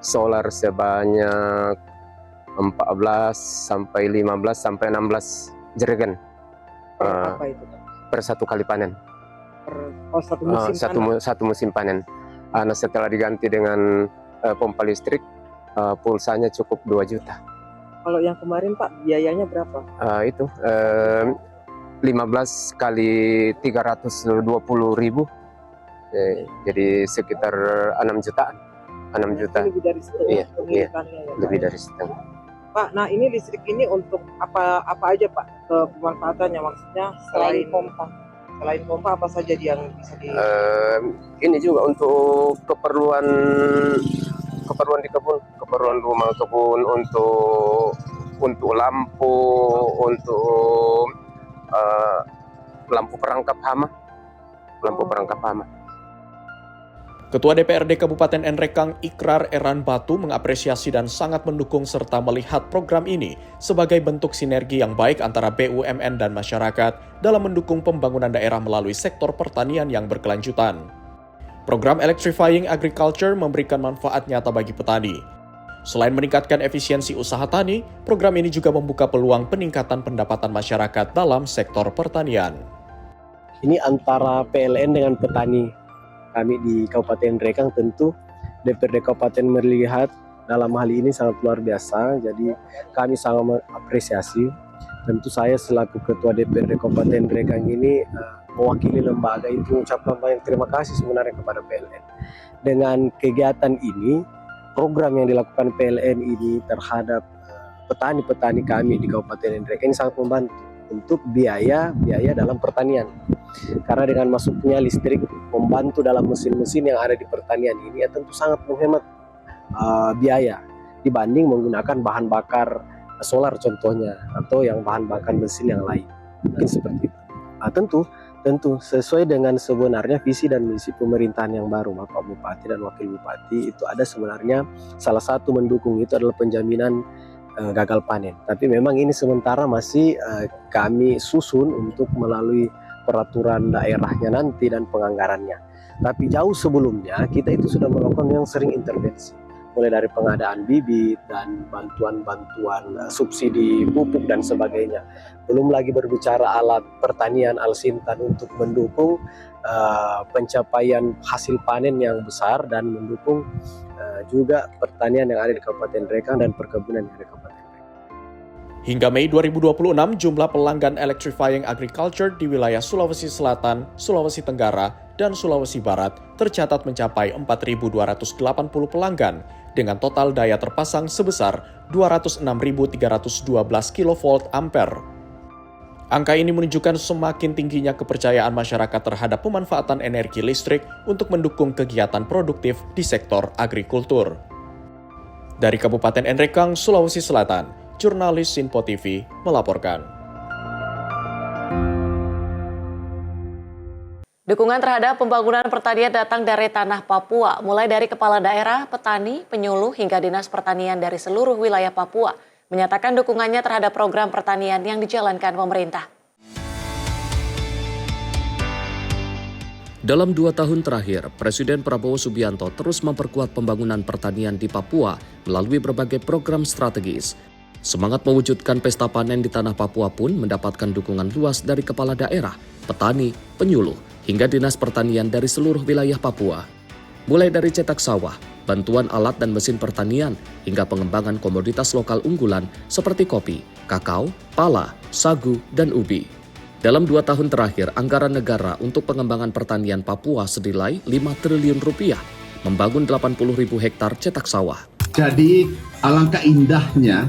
Speaker 17: solar sebanyak 14 sampai 15 sampai 16 jerigen
Speaker 18: Apa itu?
Speaker 17: per satu kali panen.
Speaker 18: Satu musim panen.
Speaker 17: Satu musim panen. Nah, setelah diganti dengan pompa listrik, pulsanya cukup 2 juta.
Speaker 18: Kalau yang kemarin Pak, biayanya berapa?
Speaker 17: Itu 15 kali 320.000, jadi sekitar 6 jutaan. 6 juta.
Speaker 18: Lebih dari setengah.
Speaker 17: Iya,
Speaker 18: pemilikannya ya,
Speaker 17: lebih
Speaker 18: Pak.
Speaker 17: dari setengah.
Speaker 18: Pak, nah ini listrik ini untuk apa aja Pak pemanfaatannya, maksudnya selain pompa? Selain pompa apa saja yang bisa di?
Speaker 17: Ini juga untuk keperluan di kebun, keperluan rumah kebun, untuk lampu, untuk lampu perangkap hama.
Speaker 4: Ketua DPRD Kabupaten Nrekang Ikrar Eran Batu mengapresiasi dan sangat mendukung serta melihat program ini sebagai bentuk sinergi yang baik antara BUMN dan masyarakat dalam mendukung pembangunan daerah melalui sektor pertanian yang berkelanjutan. Program Electrifying Agriculture memberikan manfaat nyata bagi petani. Selain meningkatkan efisiensi usaha tani, program ini juga membuka peluang peningkatan pendapatan masyarakat dalam sektor pertanian.
Speaker 19: Ini antara PLN dengan petani. Kami di Kabupaten Nrekang tentu DPRD Kabupaten melihat dalam hal ini sangat luar biasa. Jadi kami sangat mengapresiasi. Tentu saya selaku Ketua DPRD Kabupaten Nrekang ini mewakili lembaga itu mengucapkan banyak terima kasih sebenarnya kepada PLN. Dengan kegiatan ini, program yang dilakukan PLN ini terhadap petani-petani kami di Kabupaten Nrekang ini sangat membantu untuk biaya dalam pertanian. Karena dengan masuknya listrik membantu dalam mesin-mesin yang ada di pertanian ini ya tentu sangat menghemat biaya dibanding menggunakan bahan bakar solar contohnya atau yang bahan bakar mesin yang lain. Mungkin seperti itu. Tentu sesuai dengan sebenarnya visi dan misi pemerintahan yang baru Bapak Bupati dan Wakil Bupati itu ada sebenarnya salah satu mendukung itu adalah penjaminan gagal panen. Tapi memang ini sementara masih kami susun untuk melalui peraturan daerahnya nanti dan penganggarannya. Tapi jauh sebelumnya kita itu sudah melakukan yang sering intervensi. Mulai dari pengadaan bibit dan bantuan-bantuan subsidi pupuk dan sebagainya. Belum lagi berbicara alat pertanian Alsintan untuk mendukung pencapaian hasil panen yang besar dan mendukung juga pertanian yang ada di Kabupaten Nrekang dan perkebunan yang ada di Kabupaten Nrekang.
Speaker 4: Hingga Mei 2026, jumlah pelanggan Electrifying Agriculture di wilayah Sulawesi Selatan, Sulawesi Tenggara, dan Sulawesi Barat tercatat mencapai 4.280 pelanggan dengan total daya terpasang sebesar 206.312 kV ampere. Angka ini menunjukkan semakin tingginya kepercayaan masyarakat terhadap pemanfaatan energi listrik untuk mendukung kegiatan produktif di sektor agrikultur. Dari Kabupaten Nrekang, Sulawesi Selatan, Jurnalis Sinpo TV melaporkan.
Speaker 1: Dukungan terhadap pembangunan pertanian datang dari tanah Papua, mulai dari kepala daerah, petani, penyuluh, hingga dinas pertanian dari seluruh wilayah Papua, menyatakan dukungannya terhadap program pertanian yang dijalankan pemerintah.
Speaker 20: Dalam 2 tahun terakhir, Presiden Prabowo Subianto terus memperkuat pembangunan pertanian di Papua melalui berbagai program strategis. Semangat mewujudkan pesta panen di tanah Papua pun mendapatkan dukungan luas dari kepala daerah, petani, penyuluh, hingga dinas pertanian dari seluruh wilayah Papua. Mulai dari cetak sawah, bantuan alat dan mesin pertanian, hingga pengembangan komoditas lokal unggulan seperti kopi, kakao, pala, sagu, dan ubi. Dalam 2 tahun terakhir, anggaran negara untuk pengembangan pertanian Papua senilai 5 triliun rupiah, membangun 80.000 hektar cetak sawah.
Speaker 21: Jadi alangkah indahnya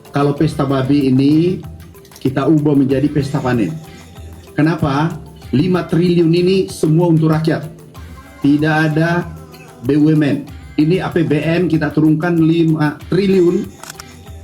Speaker 21: kalau pesta babi ini kita ubah menjadi pesta panen. Kenapa? 5 triliun ini semua untuk rakyat. Tidak ada BUMN. Ini APBN kita turunkan 5 triliun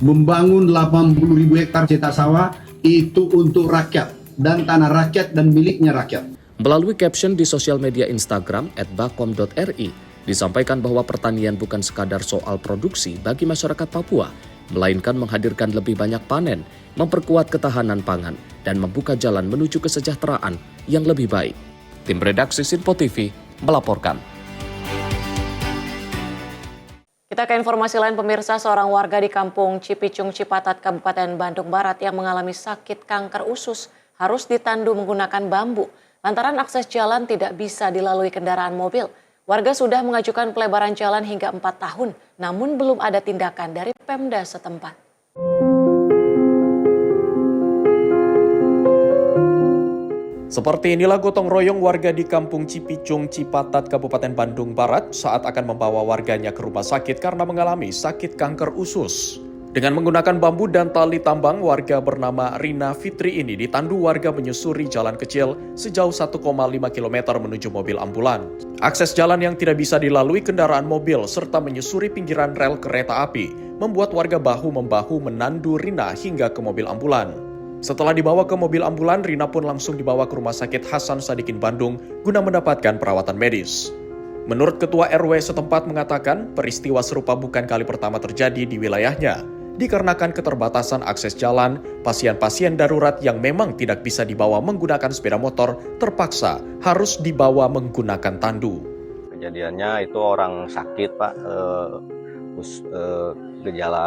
Speaker 21: membangun 80.000 hektar cetak sawah itu untuk rakyat dan tanah rakyat dan miliknya rakyat.
Speaker 20: Melalui caption di sosial media Instagram @bakom.ri disampaikan bahwa pertanian bukan sekadar soal produksi bagi masyarakat Papua, melainkan menghadirkan lebih banyak panen, memperkuat ketahanan pangan, dan membuka jalan menuju kesejahteraan yang lebih baik. Tim redaksi Sinpo TV melaporkan.
Speaker 1: Kita ke informasi lain pemirsa, seorang warga di kampung Cipicung, Cipatat, Kabupaten Bandung Barat yang mengalami sakit kanker usus harus ditandu menggunakan bambu lantaran akses jalan tidak bisa dilalui kendaraan mobil. Warga sudah mengajukan pelebaran jalan hingga 4 tahun, namun belum ada tindakan dari Pemda setempat.
Speaker 4: Seperti inilah gotong royong warga di kampung Cipicung, Cipatat, Kabupaten Bandung Barat saat akan membawa warganya ke rumah sakit karena mengalami sakit kanker usus. Dengan menggunakan bambu dan tali tambang, warga bernama Rina Fitri ini ditandu warga menyusuri jalan kecil sejauh 1,5 km menuju mobil ambulan. Akses jalan yang tidak bisa dilalui kendaraan mobil serta menyusuri pinggiran rel kereta api membuat warga bahu-membahu menandu Rina hingga ke mobil ambulan. Setelah dibawa ke mobil ambulan, Rina pun langsung dibawa ke Rumah Sakit Hasan Sadikin Bandung guna mendapatkan perawatan medis. Menurut Ketua RW setempat mengatakan, peristiwa serupa bukan kali pertama terjadi di wilayahnya. Dikarenakan keterbatasan akses jalan, pasien-pasien darurat yang memang tidak bisa dibawa menggunakan sepeda motor terpaksa harus dibawa menggunakan tandu.
Speaker 3: Kejadiannya itu orang sakit, Pak, gejala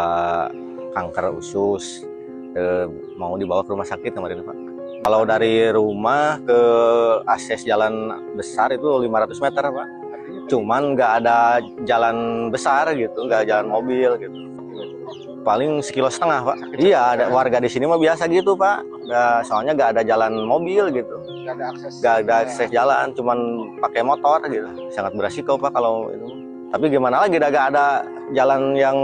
Speaker 3: kanker usus. Mau dibawa ke rumah sakit kemarin, Pak. Kalau dari rumah ke akses jalan besar itu 500 meter, Pak. Cuman nggak ada jalan besar gitu, nggak jalan mobil gitu. Paling 1,5 kilo, Pak. Iya, ada warga di sini mah biasa gitu, Pak. Soalnya nggak ada jalan mobil gitu. Nggak ada akses jalan, cuman pakai motor gitu. Sangat beresiko, Pak, kalau itu. Tapi gimana lagi, nggak ada jalan yang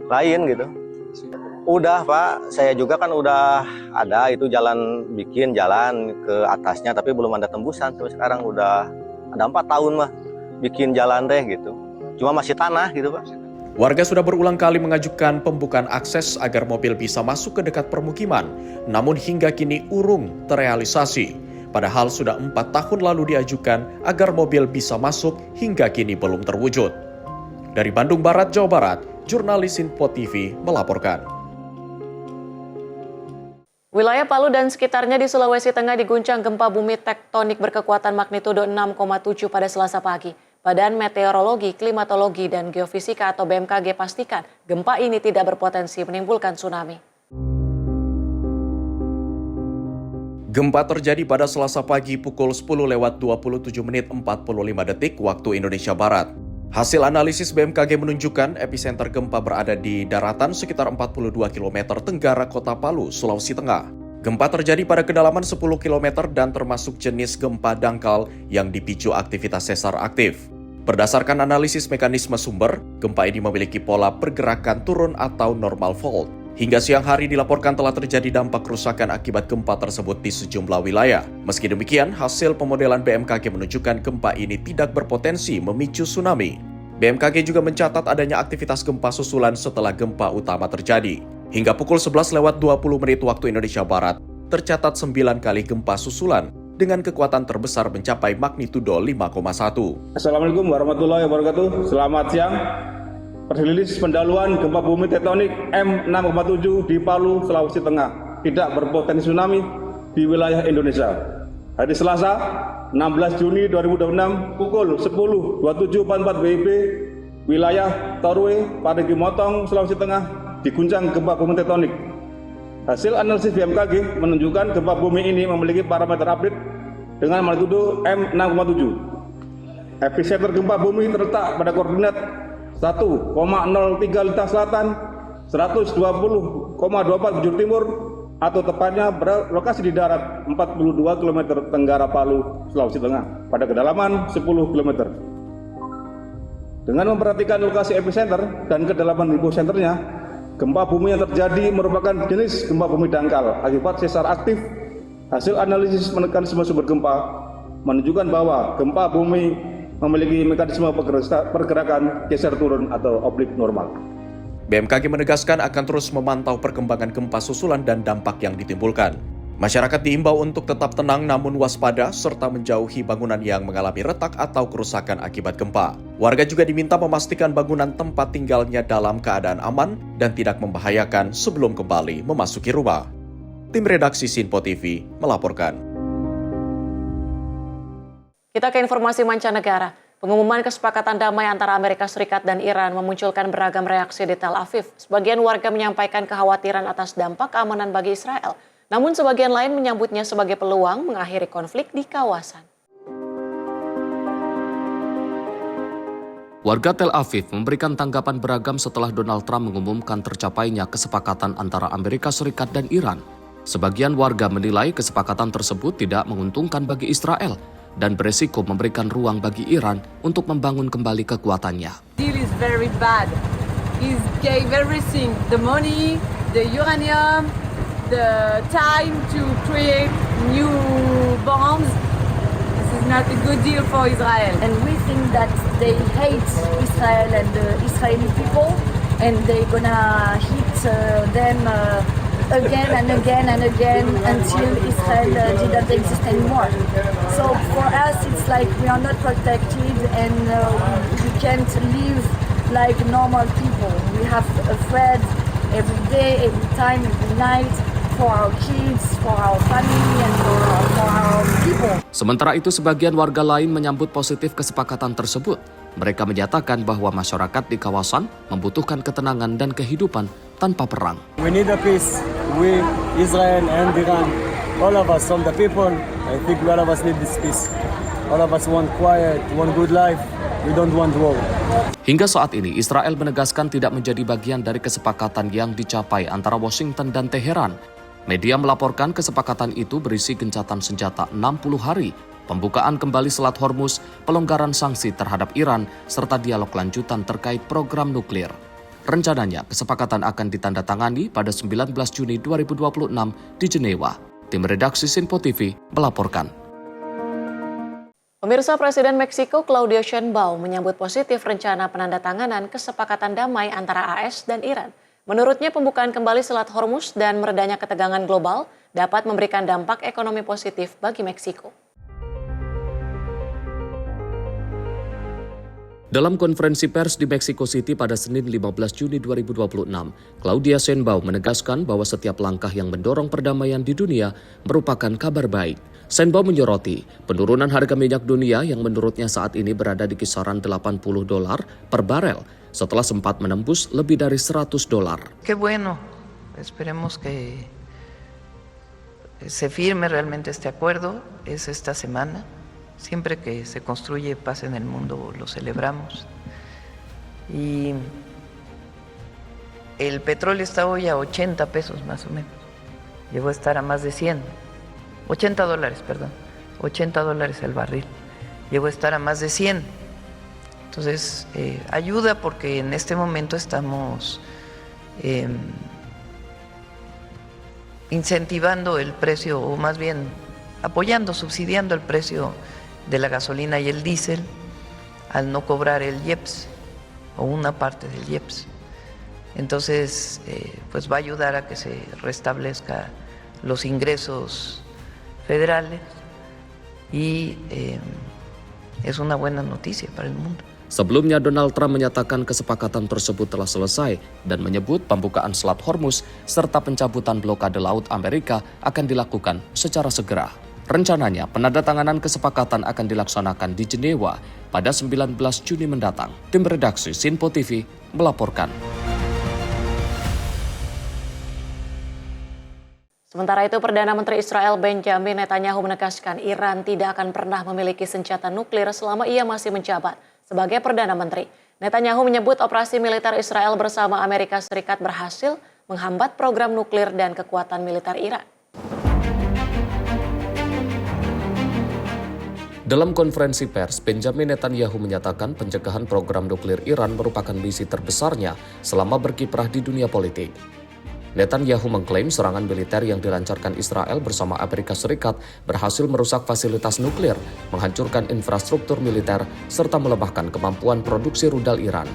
Speaker 3: lain gitu. Udah, Pak, saya juga kan udah ada itu jalan, bikin jalan ke atasnya, tapi belum ada tembusan. Sampai sekarang udah ada 4 tahun mah bikin jalan deh gitu. Cuma masih tanah gitu, Pak.
Speaker 4: Warga sudah berulang kali mengajukan pembukaan akses agar mobil bisa masuk ke dekat permukiman, namun hingga kini urung terrealisasi. Padahal sudah 4 tahun lalu diajukan agar mobil bisa masuk, hingga kini belum terwujud. Dari Bandung Barat, Jawa Barat, jurnalis Sinpo TV melaporkan.
Speaker 1: Wilayah Palu dan sekitarnya di Sulawesi Tengah diguncang gempa bumi tektonik berkekuatan magnitudo 6,7 pada Selasa pagi. Badan Meteorologi, Klimatologi, dan Geofisika atau BMKG pastikan gempa ini tidak berpotensi menimbulkan tsunami.
Speaker 4: Gempa terjadi pada Selasa pagi pukul 10:27:45 waktu Indonesia Barat. Hasil analisis BMKG menunjukkan epicenter gempa berada di daratan sekitar 42 km tenggara kota Palu, Sulawesi Tengah. Gempa terjadi pada kedalaman 10 km dan termasuk jenis gempa dangkal yang dipicu aktivitas sesar aktif. Berdasarkan analisis mekanisme sumber, gempa ini memiliki pola pergerakan turun atau normal fault. Hingga siang hari dilaporkan telah terjadi dampak kerusakan akibat gempa tersebut di sejumlah wilayah. Meski demikian, hasil pemodelan BMKG menunjukkan gempa ini tidak berpotensi memicu tsunami. BMKG juga mencatat adanya aktivitas gempa susulan setelah gempa utama terjadi. Hingga pukul 11:20 waktu Indonesia Barat, tercatat 9 kali gempa susulan dengan kekuatan terbesar mencapai magnitudo 5,1.
Speaker 22: Assalamualaikum warahmatullahi wabarakatuh. Selamat siang. Perselilis pendahuluan gempa bumi tektonik M6,7 di Palu, Sulawesi Tengah tidak berpotensi tsunami di wilayah Indonesia. Hari Selasa, 16 Juni 2026 pukul 10:27:44 WIB, wilayah Torwe, Parigi Motong, Sulawesi Tengah diguncang gempa bumi tektonik. Hasil analisis BMKG menunjukkan gempa bumi ini memiliki parameter update dengan magnitudo M6,7. Epicenter gempa bumi terletak pada koordinat 1,03 Lintang Selatan, 120,24 bujur timur, atau tepatnya berlokasi di darat 42 km tenggara Palu, Sulawesi Tengah, pada kedalaman 10 km. Dengan memperhatikan lokasi epicenter dan kedalaman hiposenternya, gempa bumi yang terjadi merupakan jenis gempa bumi dangkal akibat sesar aktif. Hasil analisis mekanisme sumber gempa menunjukkan bahwa gempa bumi memiliki mekanisme pergerakan geser turun atau oblik normal.
Speaker 4: BMKG menegaskan akan terus memantau perkembangan gempa susulan dan dampak yang ditimbulkan. Masyarakat diimbau untuk tetap tenang namun waspada serta menjauhi bangunan yang mengalami retak atau kerusakan akibat gempa. Warga juga diminta memastikan bangunan tempat tinggalnya dalam keadaan aman dan tidak membahayakan sebelum kembali memasuki rumah. Tim redaksi Sinpo TV melaporkan.
Speaker 1: Kita ke informasi mancanegara. Pengumuman kesepakatan damai antara Amerika Serikat dan Iran memunculkan beragam reaksi di Tel Aviv. Sebagian warga menyampaikan kekhawatiran atas dampak keamanan bagi Israel. Namun sebagian lain menyambutnya sebagai peluang mengakhiri konflik di kawasan.
Speaker 20: Warga Tel Aviv memberikan tanggapan beragam setelah Donald Trump mengumumkan tercapainya kesepakatan antara Amerika Serikat dan Iran. Sebagian warga menilai kesepakatan tersebut tidak menguntungkan bagi Israel dan beresiko memberikan ruang bagi Iran untuk membangun kembali kekuatannya.
Speaker 5: Deal is very bad. He gave everything, the money, the uranium, the time to create new bombs. This is not a good deal for Israel.
Speaker 6: And we think that they hate Israel and the Israeli people, and they're gonna hit them again and again and again until Israel didn't exist anymore. So for us, it's like we are not protected and we can't live like normal people. We have afraid every day, every time, every night. For our kids, for our family, and for our people.
Speaker 20: Sementara itu, sebagian warga lain menyambut positif kesepakatan tersebut. Mereka menyatakan bahwa masyarakat di kawasan membutuhkan ketenangan dan kehidupan tanpa perang.
Speaker 23: We need a peace. We, Israel and Iran, all of us, all the people, I think all of us need this peace. All of us want quiet, want good life. We don't want war.
Speaker 20: Hingga saat ini, Israel menegaskan tidak menjadi bagian dari kesepakatan yang dicapai antara Washington dan Teheran. Media melaporkan kesepakatan itu berisi gencatan senjata 60 hari, pembukaan kembali Selat Hormuz, pelonggaran sanksi terhadap Iran, serta dialog lanjutan terkait program nuklir. Rencananya, kesepakatan akan ditandatangani pada 19 Juni 2026 di Jenewa. Tim redaksi Sinpo TV melaporkan.
Speaker 1: Pemirsa, Presiden Meksiko Claudia Sheinbaum menyambut positif rencana penandatanganan kesepakatan damai antara AS dan Iran. Menurutnya, pembukaan kembali Selat Hormuz dan meredanya ketegangan global dapat memberikan dampak ekonomi positif bagi Meksiko.
Speaker 20: Dalam konferensi pers di Mexico City pada Senin 15 Juni 2026, Claudia Sheinbaum menegaskan bahwa setiap langkah yang mendorong perdamaian di dunia merupakan kabar baik. Sheinbaum menyoroti penurunan harga minyak dunia yang menurutnya saat ini berada di kisaran $80 per barel setelah sempat menembus lebih dari $100.
Speaker 24: Qué bueno, esperemos que se firme realmente este acuerdo, es esta semana. Siempre que se construye paz en el mundo lo celebramos. Y el petróleo está hoy a 80 pesos más o menos. Llegó a estar a más de 100. $80, perdón. $80 el barril. Llegó a estar a más de 100. Entonces, ayuda porque en este momento estamos incentivando el precio, o más bien apoyando, subsidiando el precio de la gasolina y el diésel al no cobrar el IEPS o una parte del IEPS. Entonces, pues va a ayudar a que se restablezca los ingresos federales y es una buena noticia para el mundo.
Speaker 20: Sebelumnya, Donald Trump menyatakan kesepakatan tersebut telah selesai dan menyebut pembukaan Selat Hormuz serta pencabutan blokade laut Amerika akan dilakukan secara segera. Rencananya, penandatanganan kesepakatan akan dilaksanakan di Jenewa pada 19 Juni mendatang. Tim redaksi Sinpo TV melaporkan.
Speaker 1: Sementara itu, Perdana Menteri Israel Benjamin Netanyahu menegaskan Iran tidak akan pernah memiliki senjata nuklir selama ia masih menjabat sebagai Perdana Menteri. Netanyahu menyebut operasi militer Israel bersama Amerika Serikat berhasil menghambat program nuklir dan kekuatan militer Iran.
Speaker 20: Dalam konferensi pers, Benjamin Netanyahu menyatakan pencegahan program nuklir Iran merupakan misi terbesarnya selama berkiprah di dunia politik. Netanyahu mengklaim serangan militer yang dilancarkan Israel bersama Amerika Serikat berhasil merusak fasilitas nuklir, menghancurkan infrastruktur militer, serta melemahkan kemampuan produksi rudal Iran.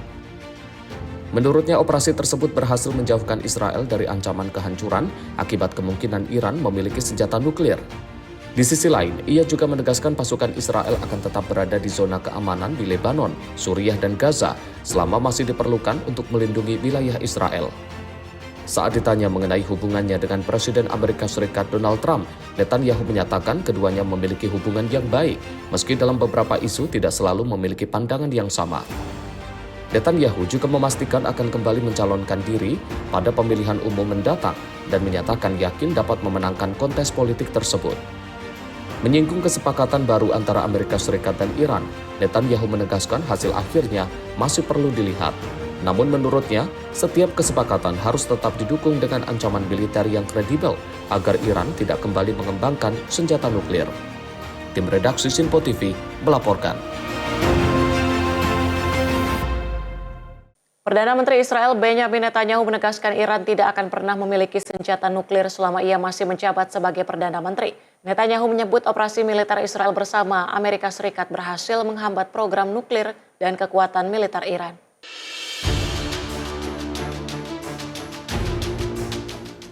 Speaker 20: Menurutnya, operasi tersebut berhasil menjauhkan Israel dari ancaman kehancuran akibat kemungkinan Iran memiliki senjata nuklir. Di sisi lain, ia juga menegaskan pasukan Israel akan tetap berada di zona keamanan di Lebanon, Suriah, dan Gaza selama masih diperlukan untuk melindungi wilayah Israel. Saat ditanya mengenai hubungannya dengan Presiden Amerika Serikat Donald Trump, Netanyahu menyatakan keduanya memiliki hubungan yang baik, meski dalam beberapa isu tidak selalu memiliki pandangan yang sama. Netanyahu juga memastikan akan kembali mencalonkan diri pada pemilihan umum mendatang dan menyatakan yakin dapat memenangkan kontes politik tersebut. Menyinggung kesepakatan baru antara Amerika Serikat dan Iran, Netanyahu menegaskan hasil akhirnya masih perlu dilihat. Namun menurutnya, setiap kesepakatan harus tetap didukung dengan ancaman militer yang kredibel agar Iran tidak kembali mengembangkan senjata nuklir. Tim redaksi Sinpo TV melaporkan.
Speaker 1: Perdana Menteri Israel Benjamin Netanyahu menegaskan Iran tidak akan pernah memiliki senjata nuklir selama ia masih menjabat sebagai Perdana Menteri. Netanyahu menyebut operasi militer Israel bersama Amerika Serikat berhasil menghambat program nuklir dan kekuatan militer Iran.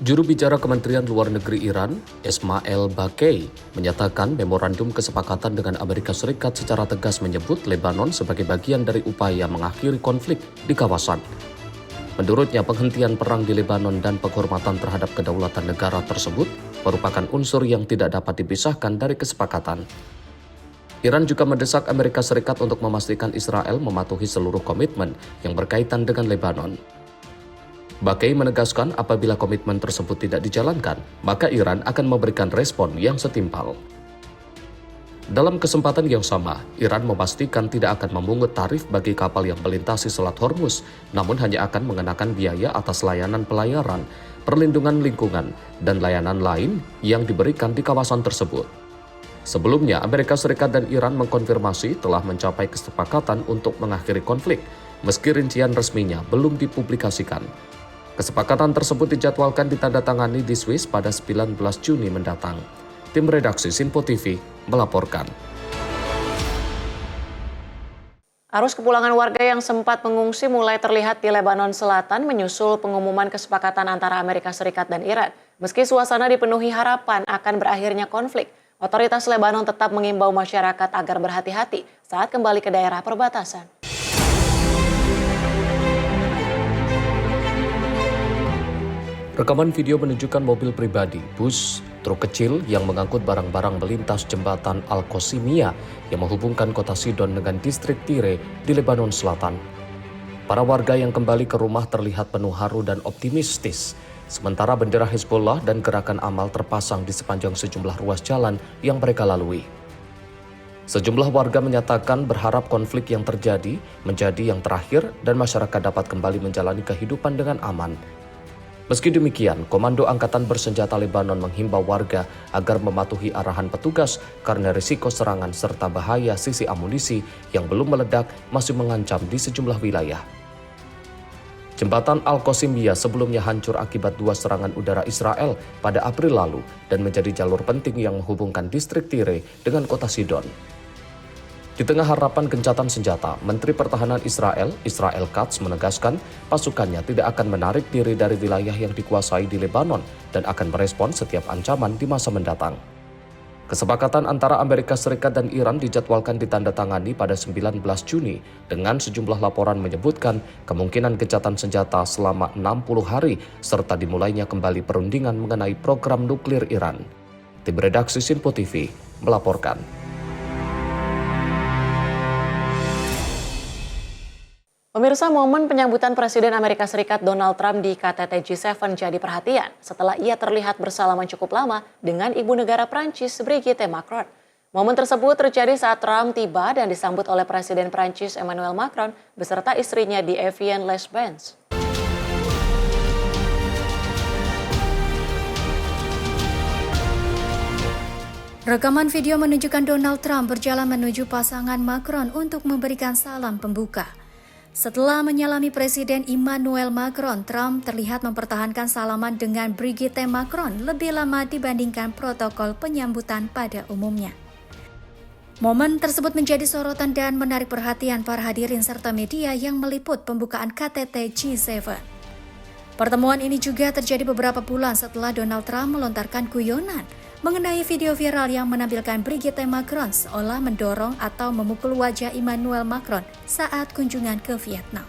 Speaker 20: Juru bicara Kementerian Luar Negeri Iran, Ismail Baqai, menyatakan memorandum kesepakatan dengan Amerika Serikat secara tegas menyebut Lebanon sebagai bagian dari upaya mengakhiri konflik di kawasan. Menurutnya, penghentian perang di Lebanon dan penghormatan terhadap kedaulatan negara tersebut merupakan unsur yang tidak dapat dipisahkan dari kesepakatan. Iran juga mendesak Amerika Serikat untuk memastikan Israel mematuhi seluruh komitmen yang berkaitan dengan Lebanon. Baqai menegaskan apabila komitmen tersebut tidak dijalankan, maka Iran akan memberikan respon yang setimpal. Dalam kesempatan yang sama, Iran memastikan tidak akan memungut tarif bagi kapal yang melintasi Selat Hormuz, namun hanya akan mengenakan biaya atas layanan pelayaran, perlindungan lingkungan, dan layanan lain yang diberikan di kawasan tersebut. Sebelumnya, Amerika Serikat dan Iran mengkonfirmasi telah mencapai kesepakatan untuk mengakhiri konflik, meski rincian resminya belum dipublikasikan. Kesepakatan tersebut dijadwalkan ditandatangani di Swiss pada 19 Juni mendatang. Tim redaksi Sinpo TV melaporkan.
Speaker 1: Arus kepulangan warga yang sempat mengungsi mulai terlihat di Lebanon Selatan menyusul pengumuman kesepakatan antara Amerika Serikat dan Iran. Meski suasana dipenuhi harapan akan berakhirnya konflik, otoritas Lebanon tetap mengimbau masyarakat agar berhati-hati saat kembali ke daerah perbatasan.
Speaker 20: Rekaman video menunjukkan mobil pribadi, bus, truk kecil yang mengangkut barang-barang melintas jembatan Al-Qasimiyah yang menghubungkan kota Sidon dengan distrik Tire di Lebanon Selatan. Para warga yang kembali ke rumah terlihat penuh haru dan optimistis, sementara bendera Hezbollah dan gerakan amal terpasang di sepanjang sejumlah ruas jalan yang mereka lalui. Sejumlah warga menyatakan berharap konflik yang terjadi menjadi yang terakhir dan masyarakat dapat kembali menjalani kehidupan dengan aman. Meski demikian, Komando Angkatan Bersenjata Lebanon menghimbau warga agar mematuhi arahan petugas karena risiko serangan serta bahaya sisi amunisi yang belum meledak masih mengancam di sejumlah wilayah. Jembatan Al-Qasimiyah sebelumnya hancur akibat 2 serangan udara Israel pada April lalu dan menjadi jalur penting yang menghubungkan distrik Tire dengan kota Sidon. Di tengah harapan gencatan senjata, Menteri Pertahanan Israel Katz menegaskan pasukannya tidak akan menarik diri dari wilayah yang dikuasai di Lebanon dan akan merespon setiap ancaman di masa mendatang. Kesepakatan antara Amerika Serikat dan Iran dijadwalkan ditandatangani pada 19 Juni dengan sejumlah laporan menyebutkan kemungkinan gencatan senjata selama 60 hari serta dimulainya kembali perundingan mengenai program nuklir Iran. Tim redaksi Sinpo TV melaporkan.
Speaker 1: Pemirsa, momen penyambutan Presiden Amerika Serikat Donald Trump di KTT G7 jadi perhatian setelah ia terlihat bersalaman cukup lama dengan Ibu Negara Prancis Brigitte Macron. Momen tersebut terjadi saat Trump tiba dan disambut oleh Presiden Prancis Emmanuel Macron beserta istrinya di Evian-les-Bains.
Speaker 7: Rekaman video menunjukkan Donald Trump berjalan menuju pasangan Macron untuk memberikan salam pembuka. Setelah menyalami Presiden Emmanuel Macron, Trump terlihat mempertahankan salaman dengan Brigitte Macron lebih lama dibandingkan protokol penyambutan pada umumnya. Momen tersebut menjadi sorotan dan menarik perhatian para hadirin serta media yang meliput pembukaan KTT G7. Pertemuan ini juga terjadi beberapa bulan setelah Donald Trump melontarkan guyonan mengenai video viral yang menampilkan Brigitte Macron seolah mendorong atau memukul wajah Emmanuel Macron saat kunjungan ke Vietnam.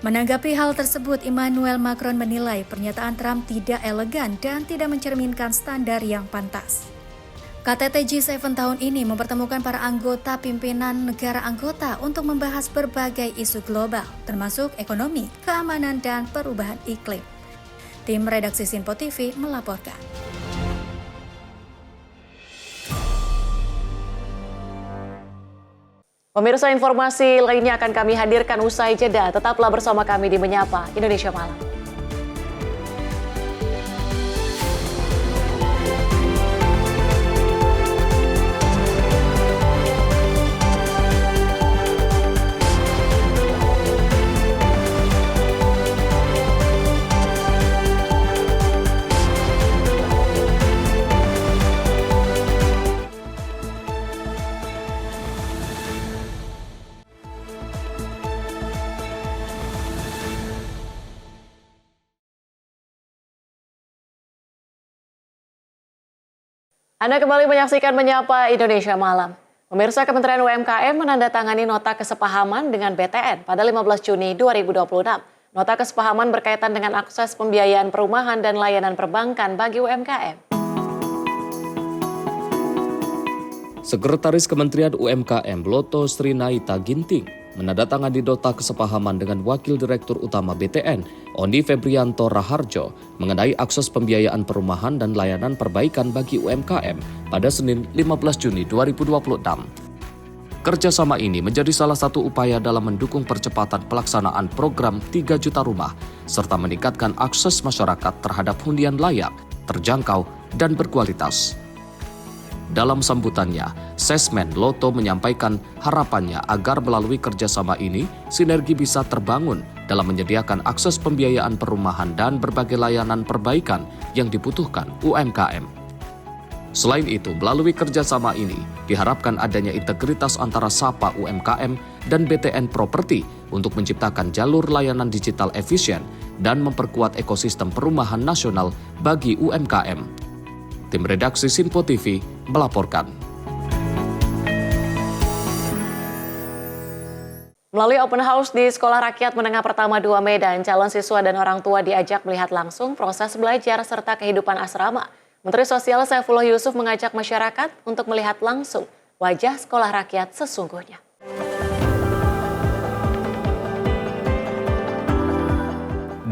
Speaker 7: Menanggapi hal tersebut, Emmanuel Macron menilai pernyataan Trump tidak elegan dan tidak mencerminkan standar yang pantas. KTT G7 tahun ini mempertemukan para anggota pimpinan negara anggota untuk membahas berbagai isu global, termasuk ekonomi, keamanan, dan perubahan iklim. Tim redaksi Sinpo TV melaporkan.
Speaker 1: Pemirsa, informasi lainnya akan kami hadirkan usai jeda. Tetaplah bersama kami di Menyapa Indonesia Malam. Anda kembali menyaksikan Menyapa Indonesia Malam. Pemirsa, Kementerian UMKM menandatangani nota kesepahaman dengan BTN pada 15 Juni 2026. Nota kesepahaman berkaitan dengan akses pembiayaan perumahan dan layanan perbankan bagi UMKM.
Speaker 20: Sekretaris Kementerian UMKM Loto Srinaita Ginting menandatangani nota kesepahaman dengan Wakil Direktur Utama BTN, Oni Febrianto Raharjo, mengenai akses pembiayaan perumahan dan layanan perbaikan bagi UMKM pada Senin 15 Juni 2026. Kerjasama ini menjadi salah satu upaya dalam mendukung percepatan pelaksanaan program 3 juta rumah, serta meningkatkan akses masyarakat terhadap hunian layak, terjangkau, dan berkualitas. Dalam sambutannya, Sesmen Loto menyampaikan harapannya agar melalui kerjasama ini, sinergi bisa terbangun dalam menyediakan akses pembiayaan perumahan dan berbagai layanan perbaikan yang dibutuhkan UMKM. Selain itu, melalui kerjasama ini, diharapkan adanya integritas antara SAPA UMKM dan BTN Properti untuk menciptakan jalur layanan digital efisien dan memperkuat ekosistem perumahan nasional bagi UMKM. Tim redaksi Sinpo TV melaporkan.
Speaker 1: Melalui open house di Sekolah Rakyat Menengah Pertama 2 Medan, calon siswa dan orang tua diajak melihat langsung proses belajar serta kehidupan asrama. Menteri Sosial Saifullah Yusuf mengajak masyarakat untuk melihat langsung wajah sekolah rakyat sesungguhnya.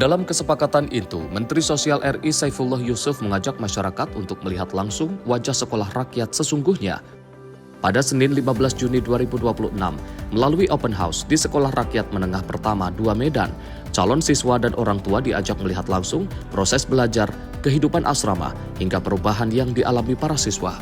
Speaker 20: Dalam kesepakatan itu, Menteri Sosial RI Saifullah Yusuf mengajak masyarakat untuk melihat langsung wajah sekolah rakyat sesungguhnya. Pada Senin 15 Juni 2026, melalui open house di Sekolah Rakyat Menengah Pertama 2 Medan, calon siswa dan orang tua diajak melihat langsung proses belajar, kehidupan asrama, hingga perubahan yang dialami para siswa.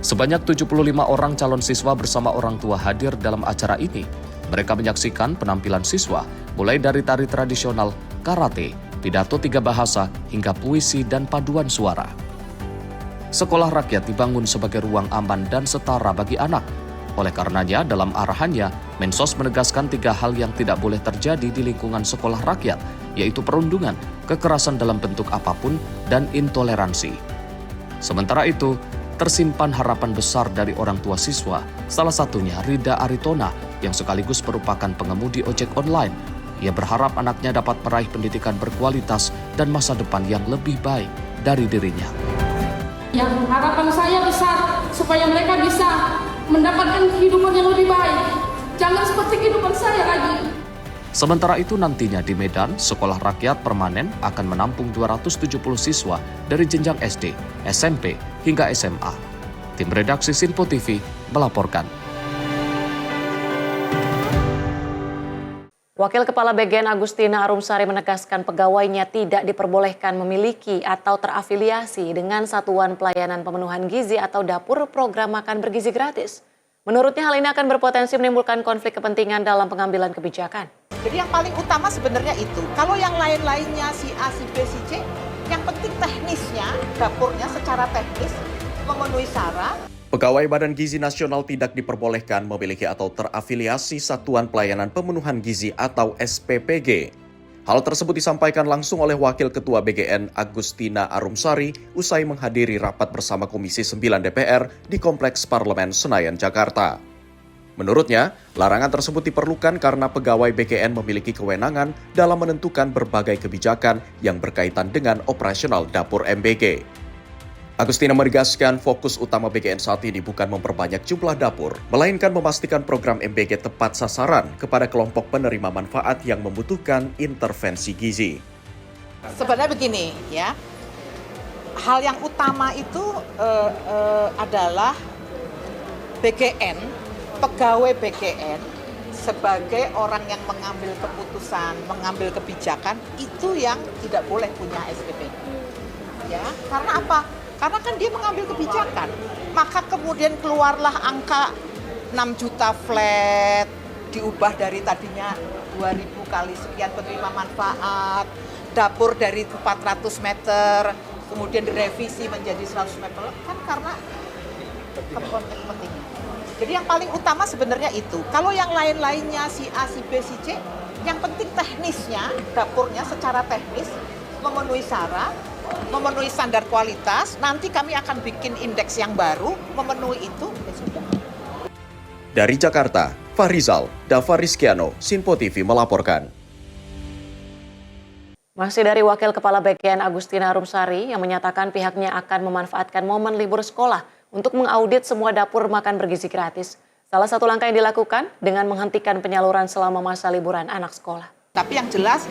Speaker 20: Sebanyak 75 orang calon siswa bersama orang tua hadir dalam acara ini. Mereka menyaksikan penampilan siswa, mulai dari tari tradisional, karate, pidato 3 bahasa, hingga puisi dan paduan suara. Sekolah rakyat dibangun sebagai ruang aman dan setara bagi anak. Oleh karenanya, dalam arahannya, Mensos menegaskan 3 hal yang tidak boleh terjadi di lingkungan sekolah rakyat, yaitu perundungan, kekerasan dalam bentuk apapun, dan intoleransi. Sementara itu, tersimpan harapan besar dari orang tua siswa, salah satunya Rida Aritona, yang sekaligus merupakan pengemudi ojek online. Ia berharap anaknya dapat meraih pendidikan berkualitas dan masa depan yang lebih baik dari dirinya.
Speaker 2: Yang harapan saya besar supaya mereka bisa mendapatkan kehidupan yang lebih baik. Jangan seperti kehidupan saya lagi.
Speaker 20: Sementara itu nantinya di Medan, Sekolah Rakyat Permanen akan menampung 270 siswa dari jenjang SD, SMP, hingga SMA. Tim redaksi Sinpo TV melaporkan.
Speaker 1: Wakil Kepala BGN Agustina Arumsari menegaskan pegawainya tidak diperbolehkan memiliki atau terafiliasi dengan Satuan Pelayanan Pemenuhan Gizi atau Dapur Program Makan Bergizi Gratis. Menurutnya hal ini akan berpotensi menimbulkan konflik kepentingan dalam pengambilan kebijakan.
Speaker 8: Jadi yang paling utama sebenarnya itu. Kalau yang lain-lainnya si A, si B, si C, yang penting teknisnya, dapurnya secara teknis memenuhi syarat.
Speaker 4: Pegawai Badan Gizi Nasional tidak diperbolehkan memiliki atau terafiliasi Satuan Pelayanan Pemenuhan Gizi atau SPPG. Hal tersebut disampaikan langsung oleh Wakil Ketua BGN Agustina Arumsari usai menghadiri rapat bersama Komisi 9 DPR di Kompleks Parlemen Senayan, Jakarta. Menurutnya, larangan tersebut diperlukan karena pegawai BGN memiliki kewenangan dalam menentukan berbagai kebijakan yang berkaitan dengan operasional dapur MBG. Agustina menegaskan fokus utama BGN saat ini bukan memperbanyak jumlah dapur, melainkan memastikan program MBG tepat sasaran kepada kelompok penerima manfaat yang membutuhkan intervensi gizi.
Speaker 8: Sebenarnya begini ya, hal yang utama itu adalah BGN, pegawai BGN sebagai orang yang mengambil keputusan, mengambil kebijakan itu yang tidak boleh punya SPPG. Ya, karena apa? Karena kan dia mengambil kebijakan, maka kemudian keluarlah angka 6 juta flat, diubah dari tadinya 2.000 kali sekian penerima manfaat, dapur dari 400 meter, kemudian direvisi menjadi 100 meter, kan karena kepentingan. Jadi yang paling utama sebenarnya itu, kalau yang lain-lainnya si A, si B, si C, yang penting teknisnya, dapurnya secara teknis memenuhi syarat, memenuhi standar kualitas, nanti kami akan bikin indeks yang baru, memenuhi itu, ya sudah.
Speaker 4: Dari Jakarta, Fahrizal, Dava Rizkiano, Sinpo TV melaporkan.
Speaker 1: Masih dari Wakil Kepala BGN Agustina Arumsari yang menyatakan pihaknya akan memanfaatkan momen libur sekolah untuk mengaudit semua dapur makan bergizi gratis. Salah satu langkah yang dilakukan dengan menghentikan penyaluran selama masa liburan anak sekolah.
Speaker 8: Tapi yang jelas,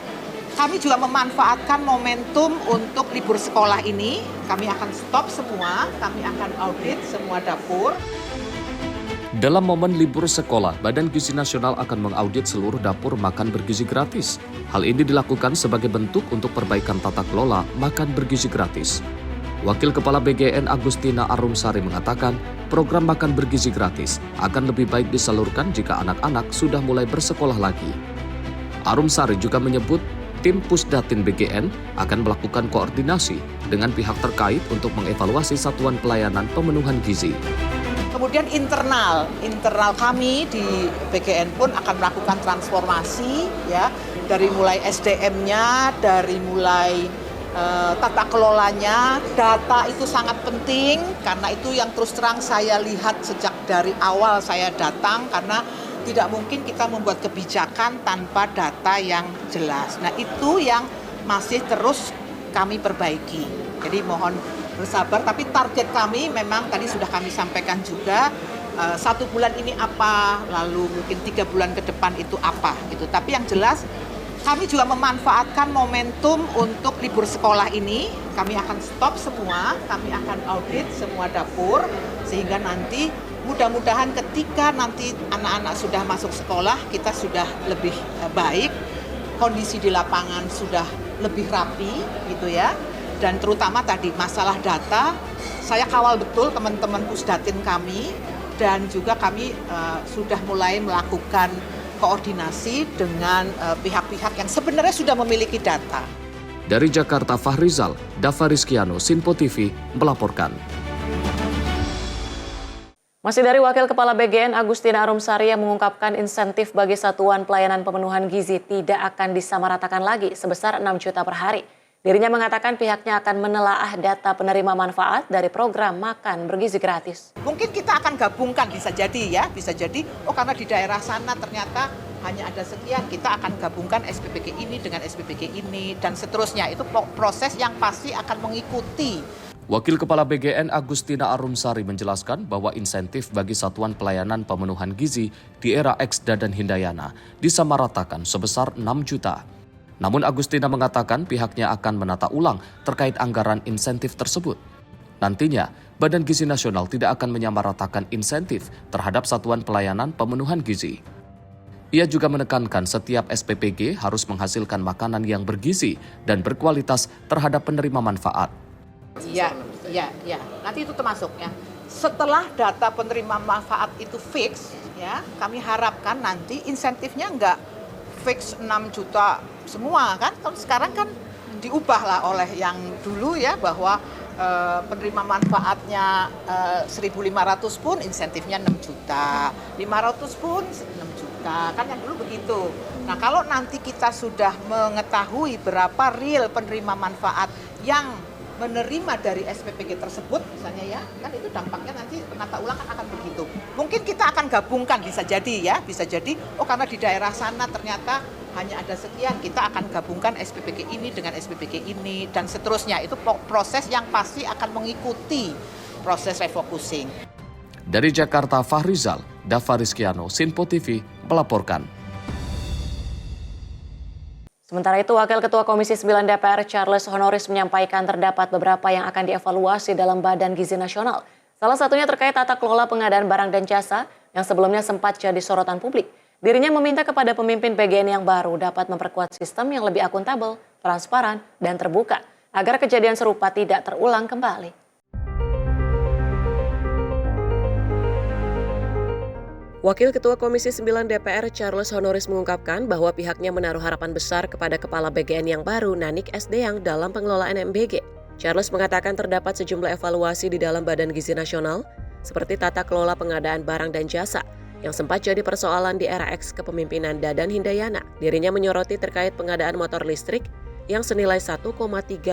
Speaker 8: kami juga memanfaatkan momentum untuk libur sekolah ini. Kami akan stop semua, kami akan audit semua dapur.
Speaker 20: Dalam momen libur sekolah, Badan Gizi Nasional akan mengaudit seluruh dapur makan bergizi gratis. Hal ini dilakukan sebagai bentuk untuk perbaikan tata kelola makan bergizi gratis. Wakil Kepala BGN Agustina Arumsari mengatakan, program makan bergizi gratis akan lebih baik disalurkan jika anak-anak sudah mulai bersekolah lagi. Arumsari juga menyebut tim Pusdatin BGN akan melakukan koordinasi dengan pihak terkait untuk mengevaluasi Satuan Pelayanan Pemenuhan Gizi.
Speaker 8: Kemudian internal kami di BGN pun akan melakukan transformasi ya, dari mulai SDM-nya, dari mulai tata kelolanya. Data itu sangat penting karena itu yang terus terang saya lihat sejak dari awal saya datang, karena tidak mungkin kita membuat kebijakan tanpa data yang jelas. Nah, itu yang masih terus kami perbaiki. Jadi mohon bersabar, tapi target kami memang tadi sudah kami sampaikan juga, 1 bulan ini apa, lalu mungkin 3 bulan ke depan itu apa gitu. Tapi yang jelas kami juga memanfaatkan momentum untuk libur sekolah ini. Kami akan stop semua, kami akan audit semua dapur, sehingga nanti mudah-mudahan ketika nanti anak-anak sudah masuk sekolah, kita sudah lebih baik, kondisi di lapangan sudah lebih rapi gitu ya. Dan terutama tadi masalah data, saya kawal betul teman-teman Pusdatin kami, dan juga kami sudah mulai melakukan koordinasi dengan pihak-pihak yang sebenarnya sudah memiliki data.
Speaker 20: Dari Jakarta, Fahrizal, Dava Rizkiano, Sinpo TV melaporkan.
Speaker 1: Masih dari Wakil Kepala BGN Agustina Arumsari yang mengungkapkan insentif bagi Satuan Pelayanan Pemenuhan Gizi tidak akan disamaratakan lagi sebesar 6 juta per hari. Dirinya mengatakan pihaknya akan menelaah data penerima manfaat dari program makan bergizi gratis.
Speaker 8: Mungkin kita akan gabungkan, bisa jadi ya, bisa jadi, oh karena di daerah sana ternyata hanya ada sekian, kita akan gabungkan SPPG ini dengan SPPG ini, dan seterusnya. Itu proses yang pasti akan mengikuti.
Speaker 20: Wakil Kepala BGN Agustina Arumsari menjelaskan bahwa insentif bagi Satuan Pelayanan Pemenuhan Gizi di era ex-Dadan Hindayana disamaratakan sebesar 6 juta. Namun Agustina mengatakan pihaknya akan menata ulang terkait anggaran insentif tersebut. Nantinya, Badan Gizi Nasional tidak akan menyamaratakan insentif terhadap Satuan Pelayanan Pemenuhan Gizi. Ia juga menekankan setiap SPPG harus menghasilkan makanan yang bergizi dan berkualitas terhadap penerima manfaat.
Speaker 8: Ya. Nanti itu termasuk ya. Setelah data penerima manfaat itu fix, ya, kami harapkan nanti insentifnya enggak fix 6 juta semua kan. Sekarang kan diubahlah oleh yang dulu ya, bahwa penerima manfaatnya 1.500 pun insentifnya 6 juta, 500 pun 6 juta, kan yang dulu begitu. Nah kalau nanti kita sudah mengetahui berapa real penerima manfaat yang menerima dari SPPG tersebut misalnya ya, kan itu dampaknya nanti penata ulang kan akan begitu. Mungkin kita akan gabungkan, bisa jadi ya, bisa jadi oh karena di daerah sana ternyata hanya ada sekian, kita akan gabungkan SPPG ini dengan SPPG ini dan seterusnya. Itu proses yang pasti akan mengikuti proses refocusing.
Speaker 20: Dari Jakarta, Fahrizal, Dava Rizkiano, Sinpo TV melaporkan.
Speaker 1: Sementara itu, Wakil Ketua Komisi 9 DPR Charles Honoris menyampaikan terdapat beberapa yang akan dievaluasi dalam Badan Gizi Nasional. Salah satunya terkait tata kelola pengadaan barang dan jasa yang sebelumnya sempat jadi sorotan publik. Dirinya meminta kepada pemimpin BGN yang baru dapat memperkuat sistem yang lebih akuntabel, transparan, dan terbuka agar kejadian serupa tidak terulang kembali. Wakil Ketua Komisi 9 DPR Charles Honoris mengungkapkan bahwa pihaknya menaruh harapan besar kepada Kepala BGN yang baru, Nanik Esdeyang, dalam pengelolaan MBG. Charles mengatakan terdapat sejumlah evaluasi di dalam Badan Gizi Nasional, seperti tata kelola pengadaan barang dan jasa, yang sempat jadi persoalan di era X kepemimpinan Dadan Hindayana. Dirinya menyoroti terkait pengadaan motor listrik yang senilai 1,3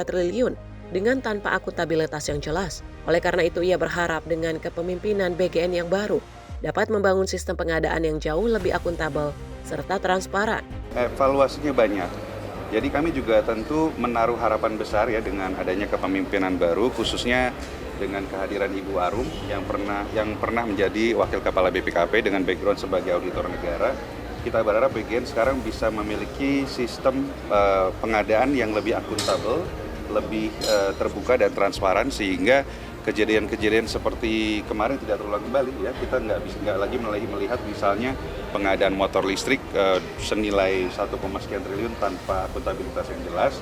Speaker 1: triliun dengan tanpa akuntabilitas yang jelas. Oleh karena itu, ia berharap dengan kepemimpinan BGN yang baru, dapat membangun sistem pengadaan yang jauh lebih akuntabel serta transparan.
Speaker 10: Evaluasinya banyak. Jadi kami juga tentu menaruh harapan besar ya dengan adanya kepemimpinan baru, khususnya dengan kehadiran Ibu Arum yang pernah menjadi Wakil Kepala BPKP dengan background sebagai auditor negara. Kita berharap BGN sekarang bisa memiliki sistem pengadaan yang lebih akuntabel, lebih terbuka dan transparan sehingga kejadian-kejadian seperti kemarin tidak terulang kembali ya. Kita nggak lagi melihat misalnya pengadaan motor listrik senilai 1, sekian triliun tanpa akuntabilitas yang jelas.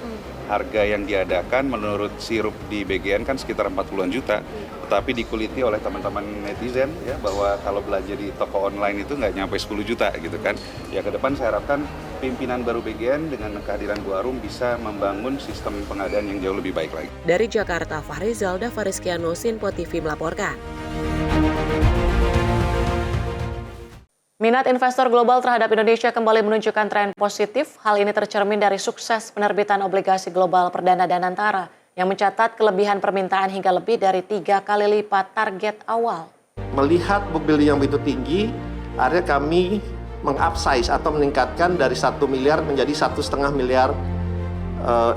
Speaker 10: Harga yang diadakan menurut sirup di BGN kan sekitar 40-an juta, tetapi dikuliti oleh teman-teman netizen ya bahwa kalau belanja di toko online itu nggak nyampe 10 juta gitu kan. Ya ke depan saya harapkan pimpinan baru BGN dengan kehadiran Bu Arum bisa membangun sistem pengadaan yang jauh lebih baik lagi.
Speaker 1: Dari Jakarta, Fahrizal, Dava Rizkiano, Sinpo TV melaporkan. Minat investor global terhadap Indonesia kembali menunjukkan tren positif. Hal ini tercermin dari sukses penerbitan obligasi global perdana Danantara yang mencatat kelebihan permintaan hingga lebih dari 3 kali lipat target awal.
Speaker 11: Melihat book building yang begitu tinggi, akhirnya kami mengupsize atau meningkatkan dari 1 miliar menjadi 1,5 miliar, 1,5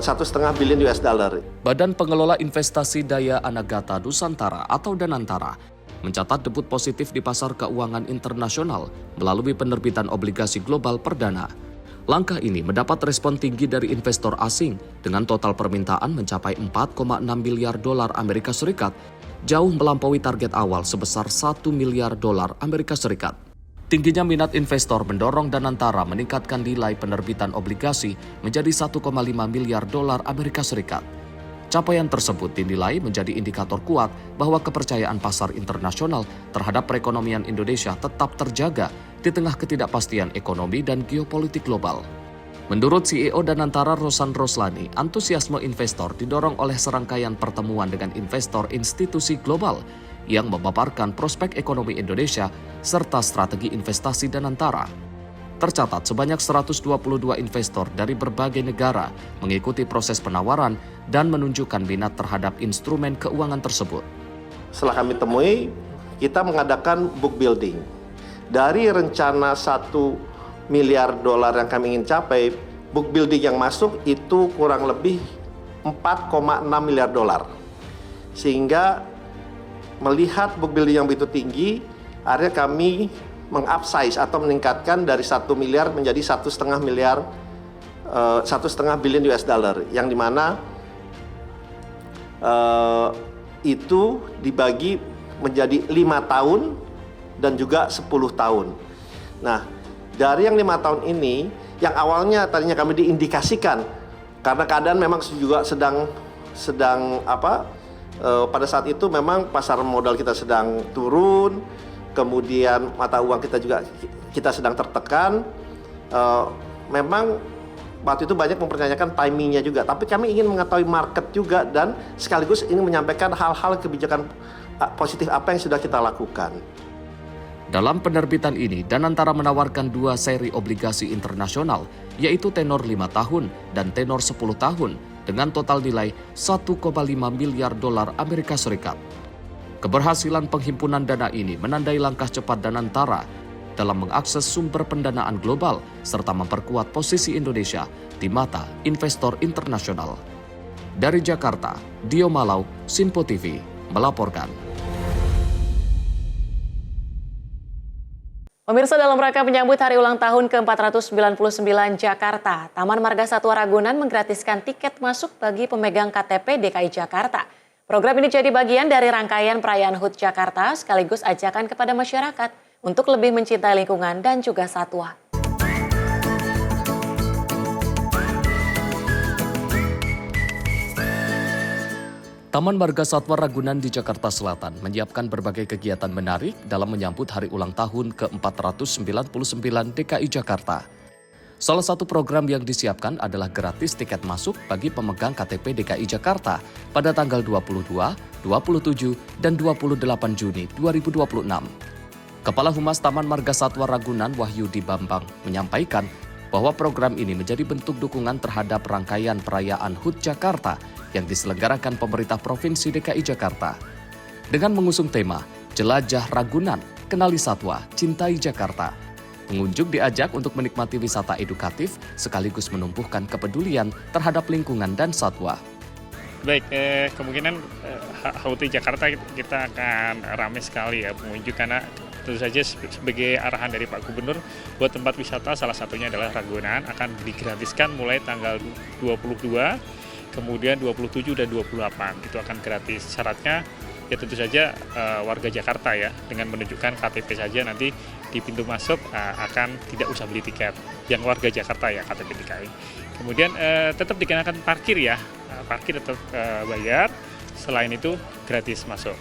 Speaker 11: billion US dollar.
Speaker 20: Badan Pengelola Investasi Daya Anagata Nusantara atau Danantara mencatat debut positif di pasar keuangan internasional melalui penerbitan obligasi global perdana. Langkah ini mendapat respon tinggi dari investor asing dengan total permintaan mencapai 4,6 miliar dolar Amerika Serikat, jauh melampaui target awal sebesar 1 miliar dolar Amerika Serikat. Tingginya minat investor mendorong Danantara meningkatkan nilai penerbitan obligasi menjadi 1,5 miliar dolar Amerika Serikat. Capaian tersebut dinilai menjadi indikator kuat bahwa kepercayaan pasar internasional terhadap perekonomian Indonesia tetap terjaga di tengah ketidakpastian ekonomi dan geopolitik global. Menurut CEO Danantara Rosan Roslani, antusiasme investor didorong oleh serangkaian pertemuan dengan investor institusi global yang memaparkan prospek ekonomi Indonesia serta strategi investasi Danantara. Tercatat sebanyak 122 investor dari berbagai negara mengikuti proses penawaran dan menunjukkan minat terhadap instrumen keuangan tersebut.
Speaker 11: Setelah kami temui, kita mengadakan book building. Dari rencana 1 miliar dolar yang kami ingin capai, book building yang masuk itu kurang lebih 4,6 miliar dolar. Sehingga melihat book building yang begitu tinggi, akhirnya kami mengupsize atau meningkatkan dari 1 miliar menjadi 1,5 miliar, 1,5 billion US dollar, yang dimana itu dibagi menjadi 5 tahun dan juga 10 tahun. Nah, dari yang 5 tahun ini, yang awalnya tadinya kami diindikasikan karena keadaan memang juga sedang pada saat itu memang pasar modal kita sedang turun. Kemudian mata uang kita juga sedang tertekan. Memang waktu itu banyak mempertanyakan timingnya juga, tapi kami ingin mengetahui market juga dan sekaligus ingin menyampaikan hal-hal kebijakan positif apa yang sudah kita lakukan.
Speaker 20: Dalam penerbitan ini, Danantara menawarkan 2 seri obligasi internasional, yaitu tenor 5 tahun dan tenor 10 tahun, dengan total nilai 1,5 miliar dolar Amerika Serikat. Keberhasilan penghimpunan dana ini menandai langkah cepat Danantara dalam mengakses sumber pendanaan global serta memperkuat posisi Indonesia di mata investor internasional. Dari Jakarta, Dio Malau, Sinpo TV, melaporkan.
Speaker 1: Pemirsa, dalam rangka menyambut hari ulang tahun ke-499 Jakarta, Taman Marga Satwa Ragunan menggratiskan tiket masuk bagi pemegang KTP DKI Jakarta. Program ini jadi bagian dari rangkaian perayaan HUT Jakarta sekaligus ajakan kepada masyarakat untuk lebih mencintai lingkungan dan juga satwa.
Speaker 20: Taman Marga Satwa Ragunan di Jakarta Selatan menyiapkan berbagai kegiatan menarik dalam menyambut hari ulang tahun ke-499 DKI Jakarta. Salah satu program yang disiapkan adalah gratis tiket masuk bagi pemegang KTP DKI Jakarta pada tanggal 22, 27, dan 28 Juni 2026. Kepala Humas Taman Marga Satwa Ragunan Wahyudi Bambang menyampaikan bahwa program ini menjadi bentuk dukungan terhadap rangkaian perayaan HUT Jakarta yang diselenggarakan pemerintah Provinsi DKI Jakarta. Dengan mengusung tema Jelajah Ragunan, Kenali Satwa, Cintai Jakarta, pengunjung diajak untuk menikmati wisata edukatif sekaligus menumbuhkan kepedulian terhadap lingkungan dan satwa.
Speaker 12: Baik, kemungkinan HUT Jakarta kita akan ramai sekali ya pengunjung, karena tentu saja sebagai arahan dari Pak Gubernur buat tempat wisata salah satunya adalah Ragunan akan digratiskan mulai tanggal 22, kemudian 27 dan 28 itu akan gratis. Syaratnya ya tentu saja warga Jakarta ya, dengan menunjukkan KTP saja nanti di pintu masuk akan tidak usah beli tiket. Yang warga Jakarta ya KTP DKI. Kemudian tetap dikenakan parkir ya, parkir tetap bayar. Selain itu gratis masuk.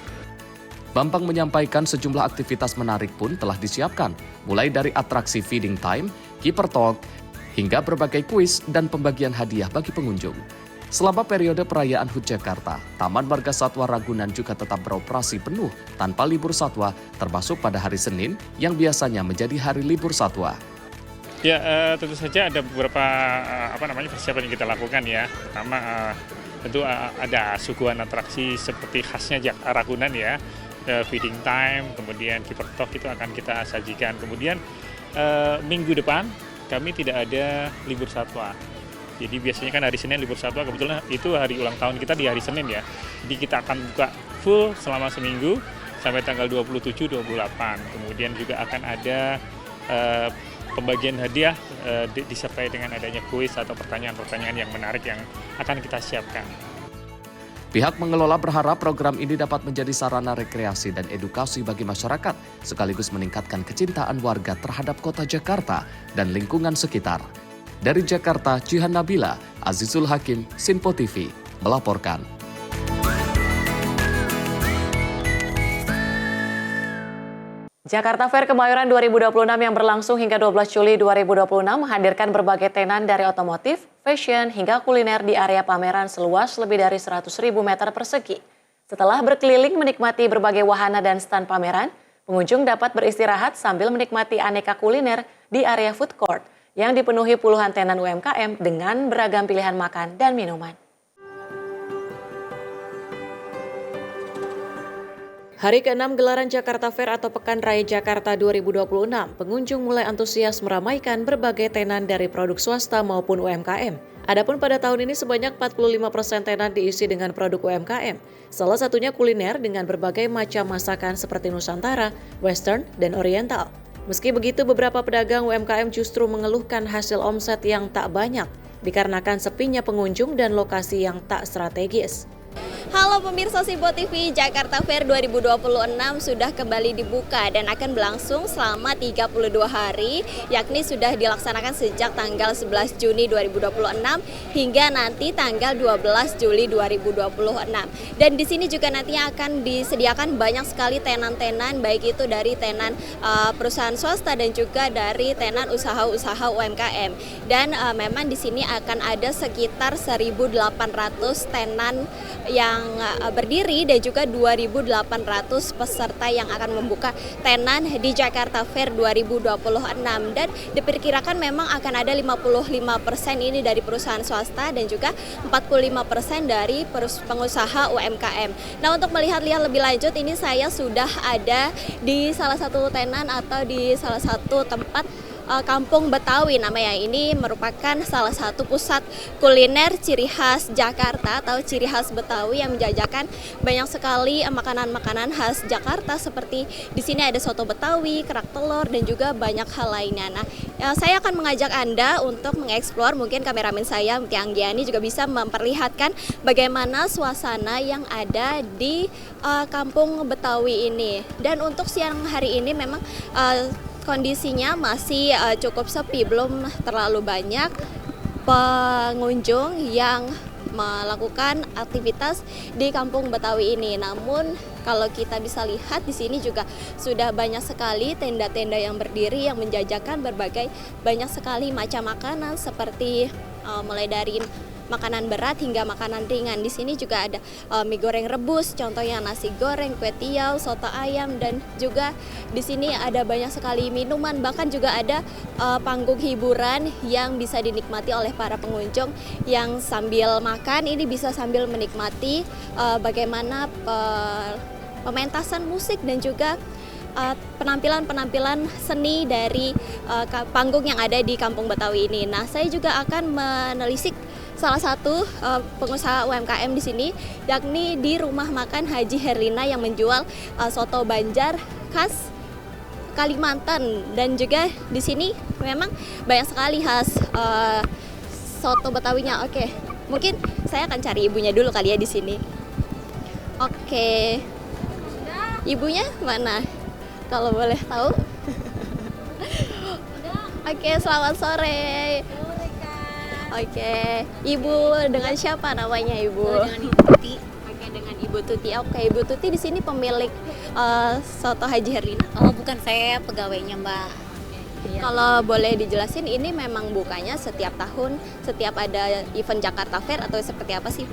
Speaker 20: Bambang menyampaikan sejumlah aktivitas menarik pun telah disiapkan, mulai dari atraksi feeding time, keeper talk, hingga berbagai kuis dan pembagian hadiah bagi pengunjung. Selama periode perayaan HUT Jakarta, Taman Marga Satwa Ragunan juga tetap beroperasi penuh tanpa libur satwa, termasuk pada hari Senin yang biasanya menjadi hari libur satwa.
Speaker 12: Ya, tentu saja ada beberapa persiapan yang kita lakukan ya. Pertama, tentu ada suguhan atraksi seperti khasnya Ragunan ya, feeding time, kemudian keeper talk itu akan kita sajikan. Kemudian minggu depan kami tidak ada libur satwa. Jadi biasanya kan hari Senin libur satwa, kebetulan itu hari ulang tahun kita di hari Senin ya. Jadi kita akan buka full selama seminggu sampai tanggal 27-28. Kemudian juga akan ada pembagian hadiah disertai dengan adanya kuis atau pertanyaan-pertanyaan yang menarik yang akan kita siapkan.
Speaker 20: Pihak pengelola berharap program ini dapat menjadi sarana rekreasi dan edukasi bagi masyarakat, sekaligus meningkatkan kecintaan warga terhadap kota Jakarta dan lingkungan sekitar. Dari Jakarta, Jihan Nabila, Azizul Hakim, Sinpo TV, melaporkan.
Speaker 1: Jakarta Fair Kemayoran 2026 yang berlangsung hingga 12 Juli 2026 menghadirkan berbagai tenan dari otomotif, fashion, hingga kuliner di area pameran seluas lebih dari 100.000 meter persegi. Setelah berkeliling menikmati berbagai wahana dan stand pameran, pengunjung dapat beristirahat sambil menikmati aneka kuliner di area food court yang dipenuhi puluhan tenan UMKM dengan beragam pilihan makan dan minuman. Hari ke-6 gelaran Jakarta Fair atau Pekan Raya Jakarta 2026, pengunjung mulai antusias meramaikan berbagai tenan dari produk swasta maupun UMKM. Adapun pada tahun ini sebanyak 45% tenan diisi dengan produk UMKM. Salah satunya kuliner dengan berbagai macam masakan seperti Nusantara, Western, dan Oriental. Meski begitu, beberapa pedagang UMKM justru mengeluhkan hasil omset yang tak banyak dikarenakan sepinya pengunjung dan lokasi yang tak strategis.
Speaker 13: Halo pemirsa Simpo TV, Jakarta Fair 2026 sudah kembali dibuka dan akan berlangsung selama 32 hari, yakni sudah dilaksanakan sejak tanggal 11 Juni 2026 hingga nanti tanggal 12 Juli 2026. Dan di sini juga nantinya akan disediakan banyak sekali tenan-tenan, baik itu dari tenan perusahaan swasta dan juga dari tenan usaha-usaha UMKM. Dan memang di sini akan ada sekitar 1.800 tenan yang berdiri dan juga 2.800 peserta yang akan membuka tenan di Jakarta Fair 2026, dan diperkirakan memang akan ada 55% ini dari perusahaan swasta dan juga 45% dari pengusaha UMKM. Nah, untuk melihat-lihat lebih lanjut ini saya sudah ada di salah satu tenan atau di salah satu tempat Kampung Betawi namanya. Ini merupakan salah satu pusat kuliner ciri khas Jakarta atau ciri khas Betawi yang menjajakan banyak sekali makanan-makanan khas Jakarta, seperti di sini ada soto Betawi, kerak telur dan juga banyak hal lainnya. Nah, saya akan mengajak Anda untuk mengeksplor, mungkin kameramen saya Mutia Anggiani juga bisa memperlihatkan bagaimana suasana yang ada di Kampung Betawi ini. Dan untuk siang hari ini memang kondisinya masih cukup sepi, belum terlalu banyak pengunjung yang melakukan aktivitas di Kampung Betawi ini. Namun kalau kita bisa lihat di sini juga sudah banyak sekali tenda-tenda yang berdiri yang menjajakan berbagai banyak sekali macam makanan, seperti mulai dari makanan berat hingga makanan ringan. Di sini juga ada mie goreng rebus, contohnya nasi goreng, kue tiaw, soto ayam, dan juga di sini ada banyak sekali minuman, bahkan juga ada panggung hiburan yang bisa dinikmati oleh para pengunjung yang sambil makan ini bisa sambil menikmati bagaimana pementasan musik dan juga penampilan-penampilan seni dari panggung yang ada di Kampung Betawi ini. Nah, saya juga akan menelisik salah satu pengusaha UMKM di sini, yakni di Rumah Makan Haji Herlina yang menjual soto Banjar khas Kalimantan, dan juga di sini memang banyak sekali khas soto Betawinya. Oke, mungkin saya akan cari ibunya dulu kali ya di sini. Oke, ibunya mana? Kalau boleh tahu. Oke, selamat sore. Oke, Ibu dengan siapa namanya Ibu?
Speaker 14: Dengan Ibu Tuti.
Speaker 13: Oke, dengan Ibu Tuti. Oke, Ibu Tuti di sini pemilik soto Haji Herlina.
Speaker 14: Oh, bukan, saya pegawainya, Mbak.
Speaker 13: Iya. Kalau boleh dijelasin, ini memang bukanya setiap tahun, setiap ada event Jakarta Fair atau seperti apa sih?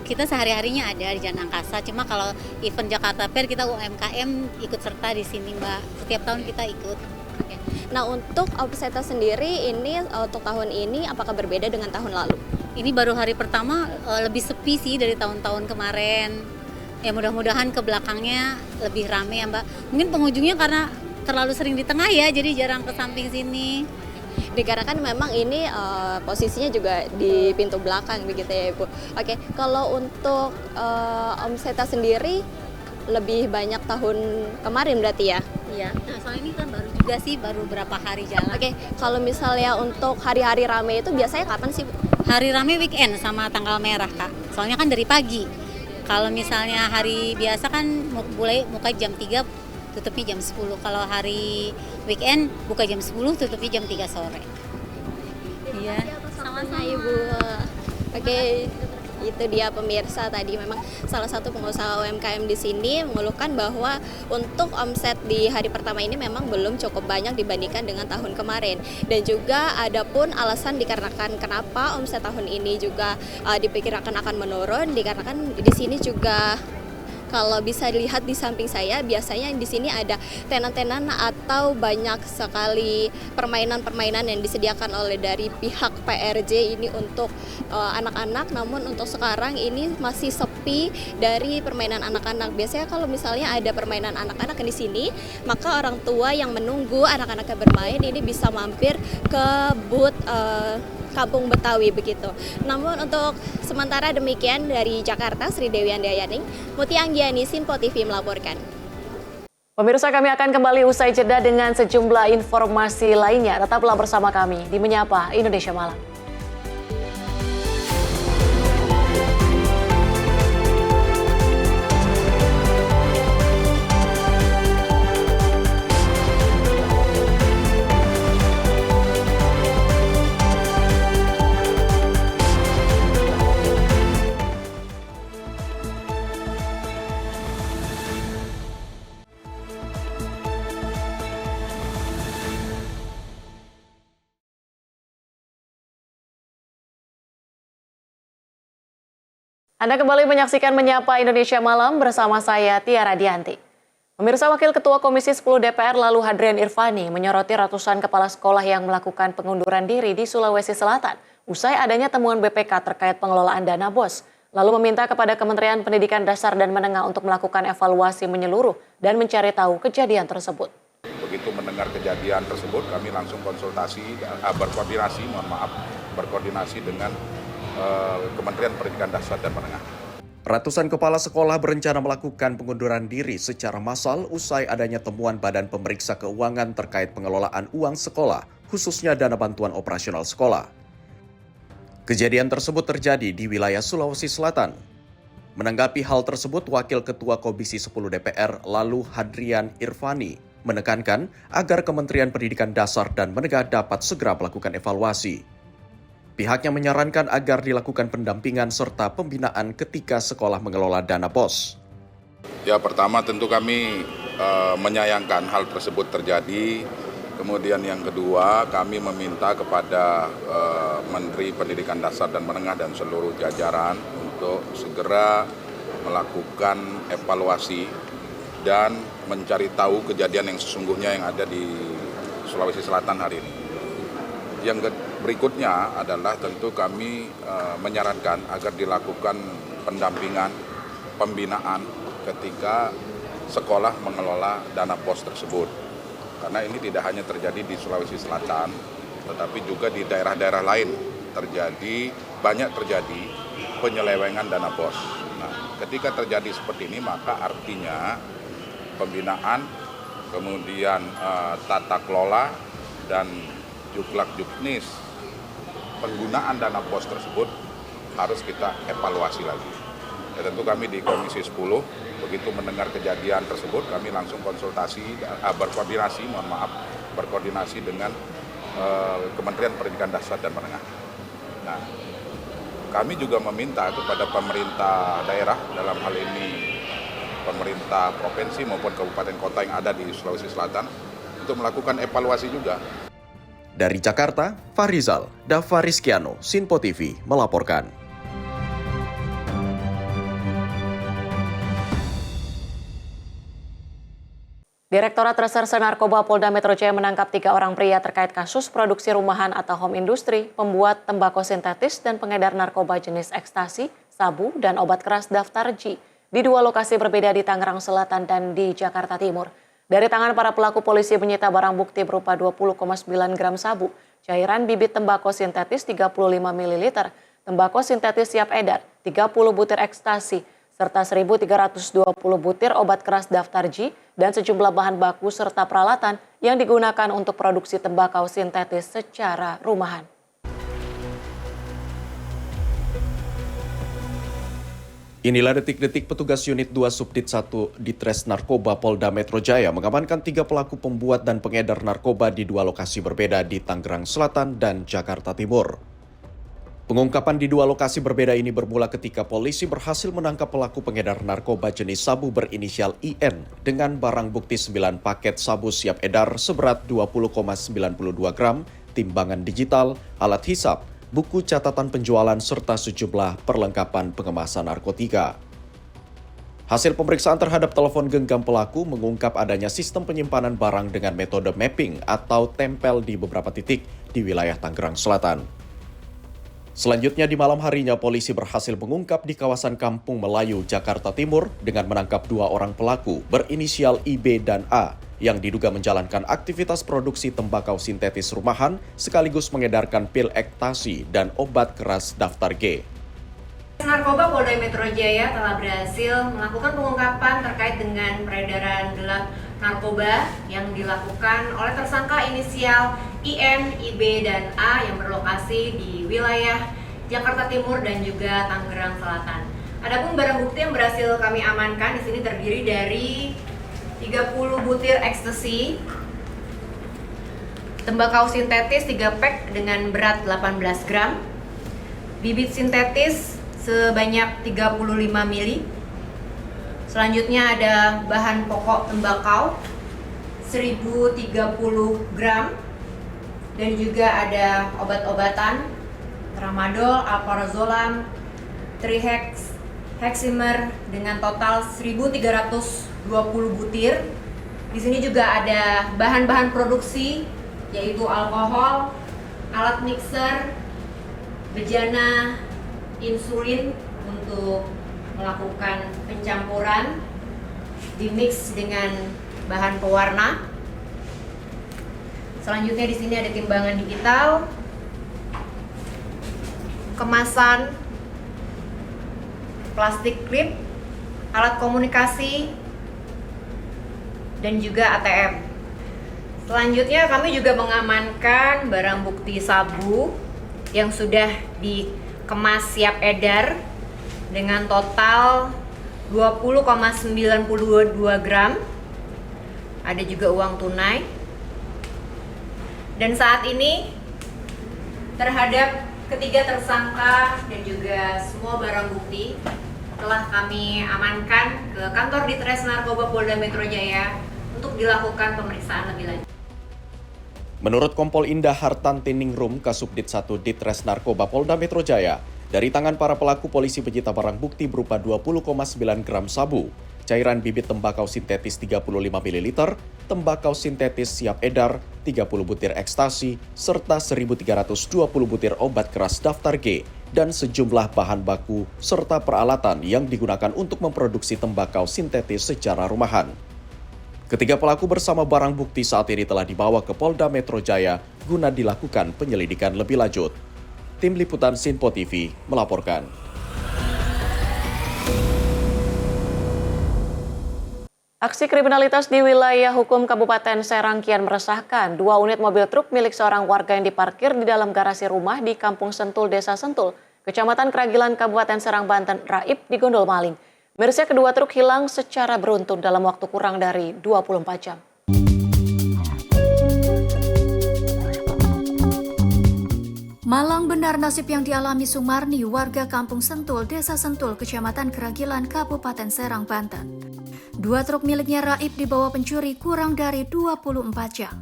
Speaker 14: Kita sehari-harinya ada di Jalan Angkasa, cuma kalau event Jakarta Fair kita UMKM ikut serta di sini, Mbak. Setiap tahun kita ikut.
Speaker 13: Nah, untuk omsetnya sendiri ini untuk tahun ini apakah berbeda dengan tahun lalu?
Speaker 14: Ini baru hari pertama lebih sepi sih dari tahun-tahun kemarin. Ya mudah-mudahan ke belakangnya lebih rame ya, Mbak. Mungkin pengunjungnya karena terlalu sering di tengah ya, jadi jarang ke samping sini.
Speaker 13: Dikarenakan memang ini posisinya juga di pintu belakang begitu ya, Ibu. Oke, kalau untuk omsetnya sendiri lebih banyak tahun kemarin berarti ya?
Speaker 14: Iya, nah, soalnya ini kan baru juga sih, baru berapa hari jalan.
Speaker 13: Oke, kalau misalnya untuk hari-hari rame itu biasanya kapan sih, Bu?
Speaker 14: Hari rame weekend sama tanggal merah, Kak. Soalnya kan dari pagi. Kalau misalnya hari biasa kan mulai buka jam 3, tutupnya jam 10. Kalau hari weekend buka jam 10, tutupnya jam 3 sore. Iya,
Speaker 13: sama-sama Ibu. Oke. Itu dia pemirsa, tadi memang salah satu pengusaha UMKM di sini mengeluhkan bahwa untuk omset di hari pertama ini memang belum cukup banyak dibandingkan dengan tahun kemarin, dan juga ada pun alasan dikarenakan kenapa omset tahun ini juga diperkirakan akan menurun, dikarenakan di sini juga kalau bisa dilihat di samping saya, biasanya di sini ada tenan-tenan atau banyak sekali permainan-permainan yang disediakan oleh dari pihak PRJ ini untuk anak-anak. Namun untuk sekarang ini masih sepi dari permainan anak-anak. Biasanya kalau misalnya ada permainan anak-anak di sini, maka orang tua yang menunggu anak-anaknya bermain ini bisa mampir ke booth Kampung Betawi begitu. Namun untuk sementara demikian dari Jakarta, Sri Dewi Andayani, Mutia Anggiani, Simpo TV melaporkan.
Speaker 1: Pemirsa, kami akan kembali usai jeda dengan sejumlah informasi lainnya. Tetaplah bersama kami di Menyapa Indonesia Malam. Anda kembali menyaksikan Menyapa Indonesia Malam bersama saya Tiara Dianti. Pemirsa, Wakil Ketua Komisi 10 DPR lalu Hadrian Irvani menyoroti ratusan kepala sekolah yang melakukan pengunduran diri di Sulawesi Selatan usai adanya temuan BPK terkait pengelolaan dana BOS. Lalu meminta kepada Kementerian Pendidikan Dasar dan Menengah untuk melakukan evaluasi menyeluruh dan mencari tahu kejadian tersebut.
Speaker 9: Begitu mendengar kejadian tersebut, kami langsung berkoordinasi dengan Kementerian Pendidikan Dasar dan Menengah.
Speaker 4: Ratusan kepala sekolah berencana melakukan pengunduran diri secara massal usai adanya temuan Badan Pemeriksa Keuangan terkait pengelolaan uang sekolah, khususnya dana bantuan operasional sekolah. Kejadian tersebut terjadi di wilayah Sulawesi Selatan. Menanggapi hal tersebut, Wakil Ketua Komisi 10 DPR lalu Hadrian Irvani menekankan agar Kementerian Pendidikan Dasar dan Menengah dapat segera melakukan evaluasi. Pihaknya menyarankan agar dilakukan pendampingan serta pembinaan ketika sekolah mengelola dana BOS.
Speaker 9: Ya, pertama tentu kami menyayangkan hal tersebut terjadi. Kemudian yang kedua, kami meminta kepada Menteri Pendidikan Dasar dan Menengah dan seluruh jajaran untuk segera melakukan evaluasi dan mencari tahu kejadian yang sesungguhnya yang ada di Sulawesi Selatan hari ini. Yang berikutnya adalah tentu kami menyarankan agar dilakukan pendampingan, pembinaan ketika sekolah mengelola dana BOS tersebut. Karena ini tidak hanya terjadi di Sulawesi Selatan, tetapi juga di daerah-daerah lain banyak terjadi penyelewengan dana BOS. Nah, ketika terjadi seperti ini, maka artinya pembinaan, kemudian tata kelola, dan juklak-juknis penggunaan dana BOS tersebut harus kita evaluasi lagi. Ya, tentu kami di Komisi 10 begitu mendengar kejadian tersebut, kami langsung berkoordinasi dengan Kementerian Pendidikan Dasar dan Menengah. Nah, kami juga meminta kepada pemerintah daerah, dalam hal ini pemerintah provinsi maupun kabupaten kota yang ada di Sulawesi Selatan, untuk melakukan evaluasi juga.
Speaker 4: Dari Jakarta, Fahrizal Davarizkiano, Sinpo TV melaporkan.
Speaker 1: Direktorat Reserse Narkoba Polda Metro Jaya menangkap 3 orang pria terkait kasus produksi rumahan atau home industry, pembuat tembakau sintetis dan pengedar narkoba jenis ekstasi, sabu, dan obat keras daftar G di 2 lokasi berbeda di Tangerang Selatan dan di Jakarta Timur. Dari tangan para pelaku, polisi menyita barang bukti berupa 20,9 gram sabu, cairan bibit tembakau sintetis 35 ml, tembakau sintetis siap edar, 30 butir ekstasi, serta 1.320 butir obat keras daftar G dan sejumlah bahan baku serta peralatan yang digunakan untuk produksi tembakau sintetis secara rumahan.
Speaker 4: Inilah detik-detik petugas unit 2 Subdit 1 Ditres Narkoba Polda Metro Jaya mengamankan 3 pelaku pembuat dan pengedar narkoba di 2 lokasi berbeda di Tangerang Selatan dan Jakarta Timur. Pengungkapan di 2 lokasi berbeda ini bermula ketika polisi berhasil menangkap pelaku pengedar narkoba jenis sabu berinisial IN dengan barang bukti 9 paket sabu siap edar seberat 20,92 gram, timbangan digital, alat hisap, buku catatan penjualan, serta sejumlah perlengkapan pengemasan narkotika. Hasil pemeriksaan terhadap telepon genggam pelaku mengungkap adanya sistem penyimpanan barang dengan metode mapping atau tempel di beberapa titik di wilayah Tangerang Selatan. Selanjutnya di malam harinya polisi berhasil mengungkap di kawasan Kampung Melayu, Jakarta Timur dengan menangkap 2 orang pelaku berinisial IB dan A yang diduga menjalankan aktivitas produksi tembakau sintetis rumahan sekaligus mengedarkan pil ekstasi dan obat keras daftar G.
Speaker 15: Narkoba Polda Metro Jaya telah berhasil melakukan pengungkapan terkait dengan peredaran gelap narkoba yang dilakukan oleh tersangka inisial IN, IB, dan A yang berlokasi di wilayah Jakarta Timur dan juga Tangerang Selatan. Adapun barang bukti yang berhasil kami amankan di sini terdiri dari 30 butir ekstasi, tembakau sintetis 3 pack dengan berat 18 gram, bibit sintetis sebanyak 35 mili. Selanjutnya ada bahan pokok tembakau 1030 gram dan juga ada obat-obatan tramadol, alprazolam, trihex, heximer dengan total 1.320 butir. Di sini juga ada bahan-bahan produksi yaitu alkohol, alat mixer, bejana, insulin untuk melakukan pencampuran, dimix dengan bahan pewarna. Selanjutnya di sini ada timbangan digital, kemasan, plastik klip, alat komunikasi, dan juga ATM. Selanjutnya kami juga mengamankan barang bukti sabu yang sudah dikemas siap edar dengan total 20,92 gram. Ada juga uang tunai. Dan saat ini terhadap ketiga tersangka dan juga semua barang bukti telah kami amankan ke kantor Ditres Narkoba Polda Metro Jaya untuk dilakukan pemeriksaan lebih lanjut.
Speaker 4: Menurut Kompol Indah Hartanti Ningrum, Kasubdit 1 Ditres Narkoba Polda Metro Jaya, dari tangan para pelaku polisi menyita barang bukti berupa 20,9 gram sabu, cairan bibit tembakau sintetis 35 ml, tembakau sintetis siap edar, 30 butir ekstasi, serta 1.320 butir obat keras daftar G, dan sejumlah bahan baku serta peralatan yang digunakan untuk memproduksi tembakau sintetis secara rumahan. Ketiga pelaku bersama barang bukti saat ini telah dibawa ke Polda Metro Jaya guna dilakukan penyelidikan lebih lanjut. Tim Liputan Sinpo TV melaporkan.
Speaker 1: Aksi kriminalitas di wilayah hukum Kabupaten Serang kian meresahkan. 2 unit mobil truk milik seorang warga yang diparkir di dalam garasi rumah di Kampung Sentul, Desa Sentul, Kecamatan Kragilan, Kabupaten Serang, Banten, raib digondol maling. Mirisnya kedua truk hilang secara beruntun dalam waktu kurang dari 24 jam.
Speaker 7: Malang benar nasib yang dialami Sumarni, warga Kampung Sentul, Desa Sentul, Kecamatan Kragilan, Kabupaten Serang, Banten. 2 truk miliknya raib dibawa pencuri kurang dari 24 jam.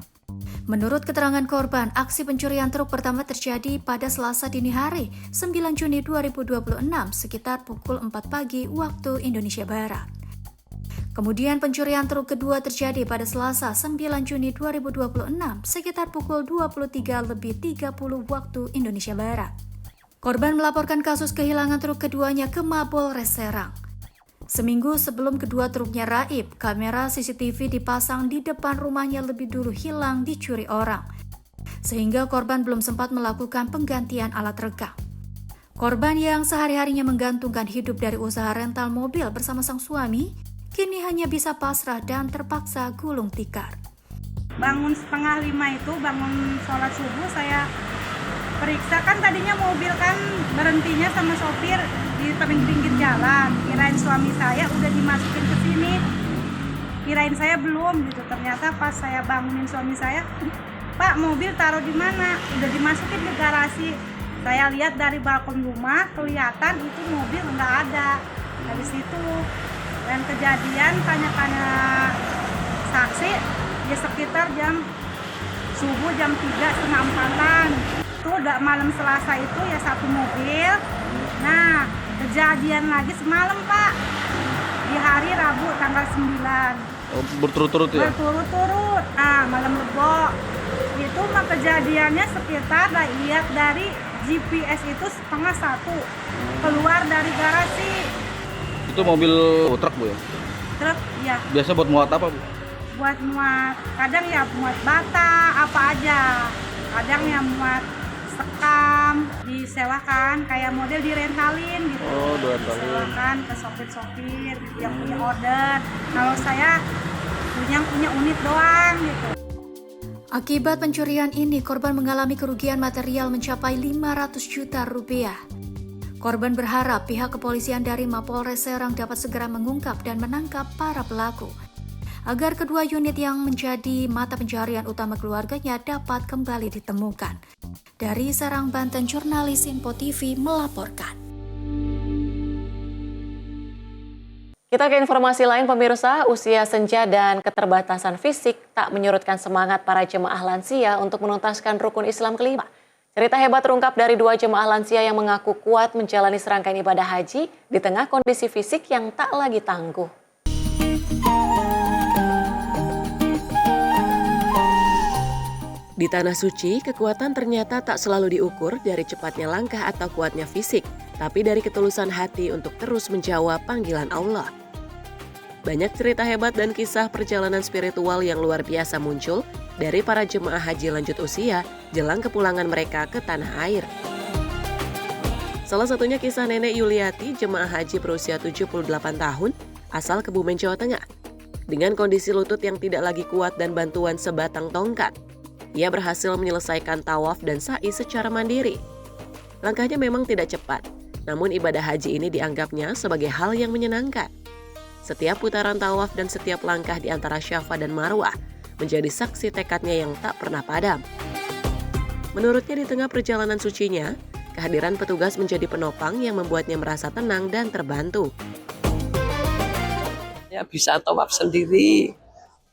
Speaker 7: Menurut keterangan korban, aksi pencurian truk pertama terjadi pada Selasa dini hari, 9 Juni 2026, sekitar pukul 4 pagi waktu Indonesia Barat. Kemudian pencurian truk kedua terjadi pada Selasa 9 Juni 2026, sekitar pukul 23:30 waktu Indonesia Barat. Korban melaporkan kasus kehilangan truk keduanya ke Mapolres Serang. Seminggu sebelum kedua truknya raib, kamera CCTV dipasang di depan rumahnya lebih dulu hilang dicuri orang. Sehingga korban belum sempat melakukan penggantian alat rekam. Korban yang sehari-harinya menggantungkan hidup dari usaha rental mobil bersama sang suami, kini hanya bisa pasrah dan terpaksa gulung tikar.
Speaker 16: Bangun 4:30 itu, bangun sholat subuh, saya periksa kan tadinya mobil kan berhentinya sama sopir di pinggir jalan. Kirain suami saya udah dimasukin ke sini, kirain saya belum gitu. Ternyata pas saya bangunin suami saya, Pak, mobil taruh di mana? Udah dimasukin ke garasi. Saya lihat dari balkon rumah kelihatan itu mobil nggak ada. Habis itu dan kejadian tanya-tanya saksi ya sekitar jam subuh jam 3:30-4-an. Itu udah malam Selasa itu ya 1 mobil. Nah, kejadian lagi semalam, Pak. Di hari Rabu tanggal 9.
Speaker 22: Oh, berturut-turut ya?
Speaker 16: Berturut-turut. Nah, malam Lebo. Itu mah kejadiannya sekitar lihat dari GPS itu 12:30 keluar dari garasi.
Speaker 22: Itu mobil truk, Bu ya?
Speaker 16: Truk, ya.
Speaker 22: Biasa buat muat apa, Bu?
Speaker 16: Buat muat, kadang ya muat bata, apa aja. Kadang ya muat sekam, disewakan, kayak model direntalin gitu.
Speaker 22: Oh, direntalin.
Speaker 16: Disewakan ke sopir-sopir yang punya order. Kalau saya punya unit doang gitu.
Speaker 7: Akibat pencurian ini, korban mengalami kerugian material mencapai 500 juta rupiah. Korban berharap pihak kepolisian dari Mapolres Serang dapat segera mengungkap dan menangkap para pelaku, agar kedua unit yang menjadi mata pencarian utama keluarganya dapat kembali ditemukan. Dari Serang, Banten, jurnalis Sinpo TV melaporkan.
Speaker 1: Kita ke informasi lain, pemirsa. Usia senja dan keterbatasan fisik tak menyurutkan semangat para jemaah lansia untuk menuntaskan rukun Islam kelima. Cerita hebat terungkap dari 2 jemaah lansia yang mengaku kuat menjalani serangkaian ibadah haji di tengah kondisi fisik yang tak lagi tangguh. Di Tanah Suci, kekuatan ternyata tak selalu diukur dari cepatnya langkah atau kuatnya fisik, tapi dari ketulusan hati untuk terus menjawab panggilan Allah. Banyak cerita hebat dan kisah perjalanan spiritual yang luar biasa muncul dari para jemaah haji lanjut usia jelang kepulangan mereka ke tanah air. Salah satunya kisah Nenek Yuliati, jemaah haji berusia 78 tahun, asal Kebumen, Jawa Tengah. Dengan kondisi lutut yang tidak lagi kuat dan bantuan sebatang tongkat, ia berhasil menyelesaikan tawaf dan sa'i secara mandiri. Langkahnya memang tidak cepat, namun ibadah haji ini dianggapnya sebagai hal yang menyenangkan. Setiap putaran tawaf dan setiap langkah di antara Syafa dan Marwah menjadi saksi tekadnya yang tak pernah padam. Menurutnya di tengah perjalanan sucinya, kehadiran petugas menjadi penopang yang membuatnya merasa tenang dan terbantu.
Speaker 17: Ya, bisa tawaf sendiri,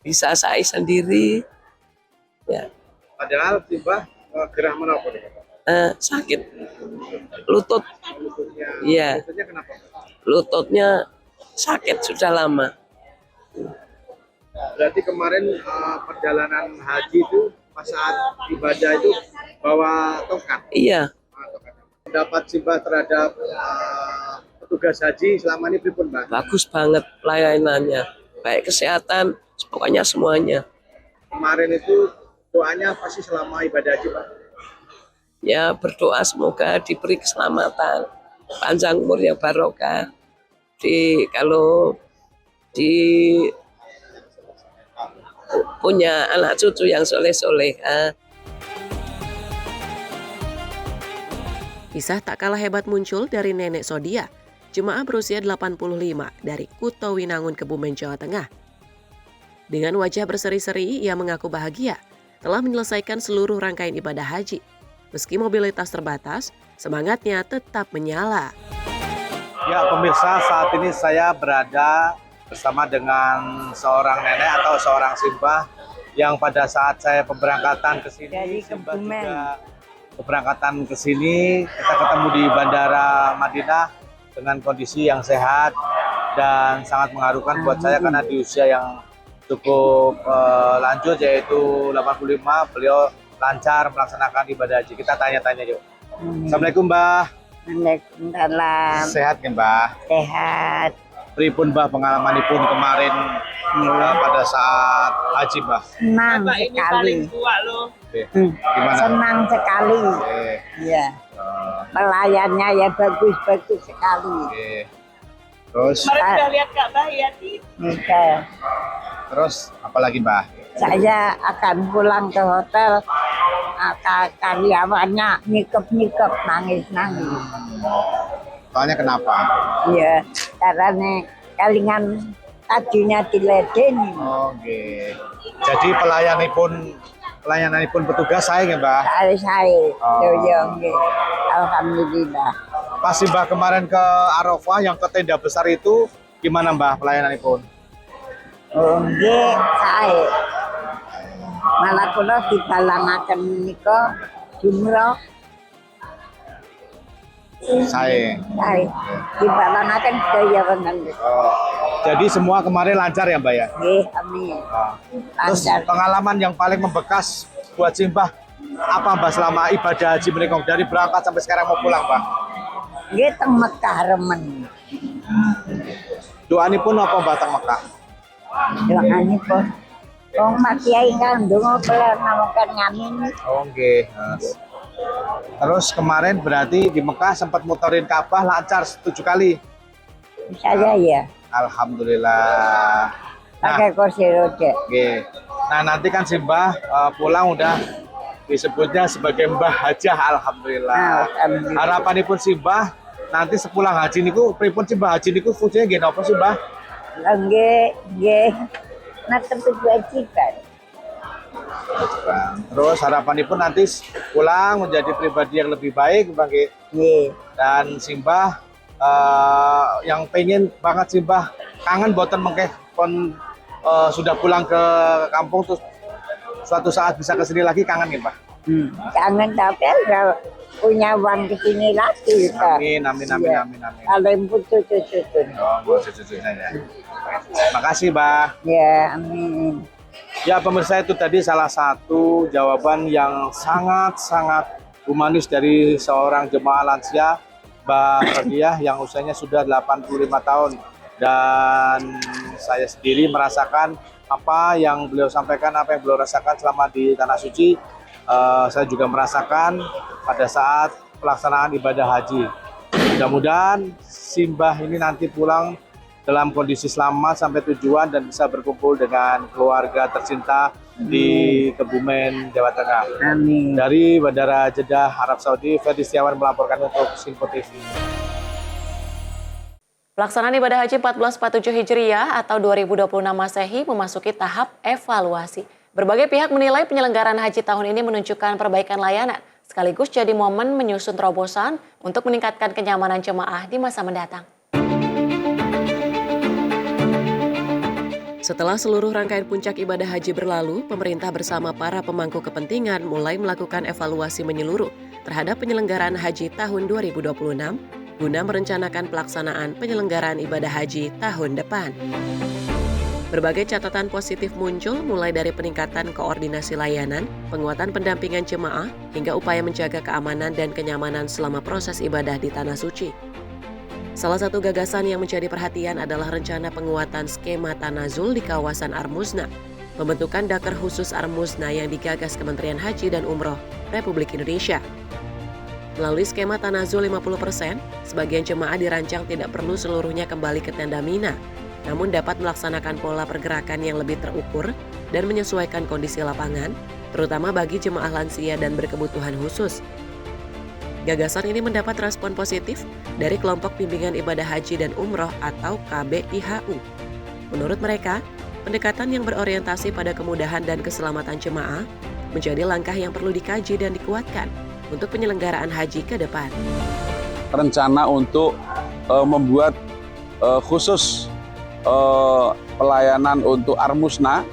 Speaker 17: bisa sa'i sendiri. Ya.
Speaker 18: Padahal tiba gerah menapa nih?
Speaker 17: Sakit lutut. Iya.
Speaker 18: Lututnya kenapa?
Speaker 17: Lututnya sakit sudah lama.
Speaker 18: Berarti kemarin perjalanan haji itu pas saat ibadah itu bawa tongkat.
Speaker 17: Iya.
Speaker 18: Pendapat Simbah terhadap petugas haji selama ini pripun, Mbak?
Speaker 17: Bagus banget pelayanannya, baik kesehatan, pokoknya semuanya.
Speaker 18: Kemarin itu doanya pasti selama ibadah haji, Pak?
Speaker 17: Ya, berdoa semoga diberi keselamatan, panjang umur yang barokah. Kalau punya anak cucu yang soleh-soleh.
Speaker 1: Kisah tak kalah hebat muncul dari Nenek Sodia, jemaah berusia 85 dari Kuto Winangun, Kebumen, Jawa Tengah. Dengan wajah berseri-seri, ia mengaku bahagia telah menyelesaikan seluruh rangkaian ibadah haji. Meski mobilitas terbatas, semangatnya tetap menyala.
Speaker 18: Ya, pemirsa, saat ini saya berada bersama dengan seorang nenek atau seorang Simbah yang pada saat saya pemberangkatan ke sini, Simbah juga keberangkatan ke sini, kita ketemu di Bandara Madinah dengan kondisi yang sehat dan sangat mengharukan buat saya karena di usia yang cukup lanjut yaitu 85, beliau lancar melaksanakan ibadah haji. Kita tanya-tanya yuk. Assalamualaikum, Mbah.
Speaker 19: Waalaikumsalam.
Speaker 18: Sehat ya, Mbah?
Speaker 19: Sehat.
Speaker 18: Pripun, Mbah, pengalamanipun kemarin pada saat haji, Mbah?
Speaker 19: Senang sekali.
Speaker 18: Gimana?
Speaker 19: Senang sekali. Iya. Pelayannya ya bagus-bagus sekali.
Speaker 18: Terus?
Speaker 19: Kemarin
Speaker 18: sudah
Speaker 19: lihat Ka'bah ya, Iya.
Speaker 18: Terus apalagi, Mbah?
Speaker 19: Saya akan pulang ke hotel, karyawannya nyikep-nyikep, nangis-nangis.
Speaker 18: Soalnya kenapa?
Speaker 19: Iya, karena kalingan tajunya diledeni.
Speaker 18: Oke. Jadi pelayananipun petugas saya nggih, Mbah?
Speaker 19: Saya. Yo nggih. Alhamdulillah.
Speaker 18: Pas Mbah kemarin ke Arafah yang ke tenda besar itu gimana, Mbah, pelayananipun?
Speaker 19: Oh nggih, saya. Malah kula dibalangaken nika jumroh.
Speaker 18: Saya
Speaker 19: dibalangaken daya wonten.
Speaker 18: Jadi semua kemarin lancar ya, Mbak ya?
Speaker 19: Nggih, amin.
Speaker 18: Terus pengalaman yang paling membekas buat Simbah apa, Mbak, selama ibadah haji menika dari berangkat sampai sekarang mau pulang, Mbak?
Speaker 19: Nggih, teng Mekah remen.
Speaker 18: Doanipun apa, Mbak, teng Mekah?
Speaker 19: Doanipun wong Mak Kiai kan ndonga pelayanan ngamin.
Speaker 18: Oh nggih. Terus kemarin berarti di Mekah sempat muterin Ka'bah lancar 7 kali.
Speaker 19: Saya ya.
Speaker 18: Alhamdulillah.
Speaker 19: Pakai kursi roda.
Speaker 18: Oke. Nah, nanti kan Simbah pulang udah disebutnya sebagai Mbah Hajah. Alhamdulillah.
Speaker 19: Alhamdulillah.
Speaker 18: Harapanipun Simbah nanti sepulang haji niku pripun Simbah haji niku fungsinya nggih napa, Simbah?
Speaker 19: Nggih. Natep kewajiban.
Speaker 18: Terus harapanipun nanti pulang menjadi pribadi yang lebih baik, Bang. Dan Simbah yang pengen banget Simbah kangen boten mengke pun sudah pulang ke kampung terus suatu saat bisa kesini lagi kangen nih, Pak?
Speaker 19: Jangan tapi punya uang di sini lagi.
Speaker 18: Amin.
Speaker 19: Kalau ibu cucu.
Speaker 18: Oh, cucu-cucunya ya. Makasih, Mbak.
Speaker 19: Ya, amin.
Speaker 18: Ya, pemirsa, itu tadi salah satu jawaban yang sangat-sangat humanis dari seorang jemaah lansia, Mbak Rodiah, yang usianya sudah 85 tahun. Dan saya sendiri merasakan apa yang beliau sampaikan, apa yang beliau rasakan selama di Tanah Suci. Saya juga merasakan pada saat pelaksanaan ibadah haji. Mudah-mudahan Simbah ini nanti pulang dalam kondisi selamat sampai tujuan dan bisa berkumpul dengan keluarga tercinta di Kebumen, Jawa Tengah.
Speaker 19: Amin.
Speaker 18: Dari Bandara Jeddah, Arab Saudi, Ferdi Setiawan melaporkan untuk Sinpo TV.
Speaker 1: Pelaksanaan ibadah haji 1447 Hijriah atau 2026 Masehi memasuki tahap evaluasi. Berbagai pihak menilai penyelenggaraan haji tahun ini menunjukkan perbaikan layanan, sekaligus jadi momen menyusun terobosan untuk meningkatkan kenyamanan jemaah di masa mendatang. Setelah seluruh rangkaian puncak ibadah haji berlalu, pemerintah bersama para pemangku kepentingan mulai melakukan evaluasi menyeluruh terhadap penyelenggaraan haji tahun 2026 guna merencanakan pelaksanaan penyelenggaraan ibadah haji tahun depan. Berbagai catatan positif muncul mulai dari peningkatan koordinasi layanan, penguatan pendampingan jemaah, hingga upaya menjaga keamanan dan kenyamanan selama proses ibadah di Tanah Suci. Salah satu gagasan yang menjadi perhatian adalah rencana penguatan skema tanazul di kawasan Armusna, pembentukan Dakar khusus Armusna yang digagas Kementerian Haji dan Umroh Republik Indonesia. Melalui skema tanazul 50%, sebagian jemaah dirancang tidak perlu seluruhnya kembali ke tenda Mina, namun dapat melaksanakan pola pergerakan yang lebih terukur dan menyesuaikan kondisi lapangan, terutama bagi jemaah lansia dan berkebutuhan khusus. Gagasan ini mendapat respon positif dari kelompok bimbingan ibadah haji dan umroh atau KBIHU. Menurut mereka, pendekatan yang berorientasi pada kemudahan dan keselamatan jemaah menjadi langkah yang perlu dikaji dan dikuatkan untuk penyelenggaraan haji ke depan.
Speaker 3: Rencana untuk membuat khusus pelayanan untuk Armusna,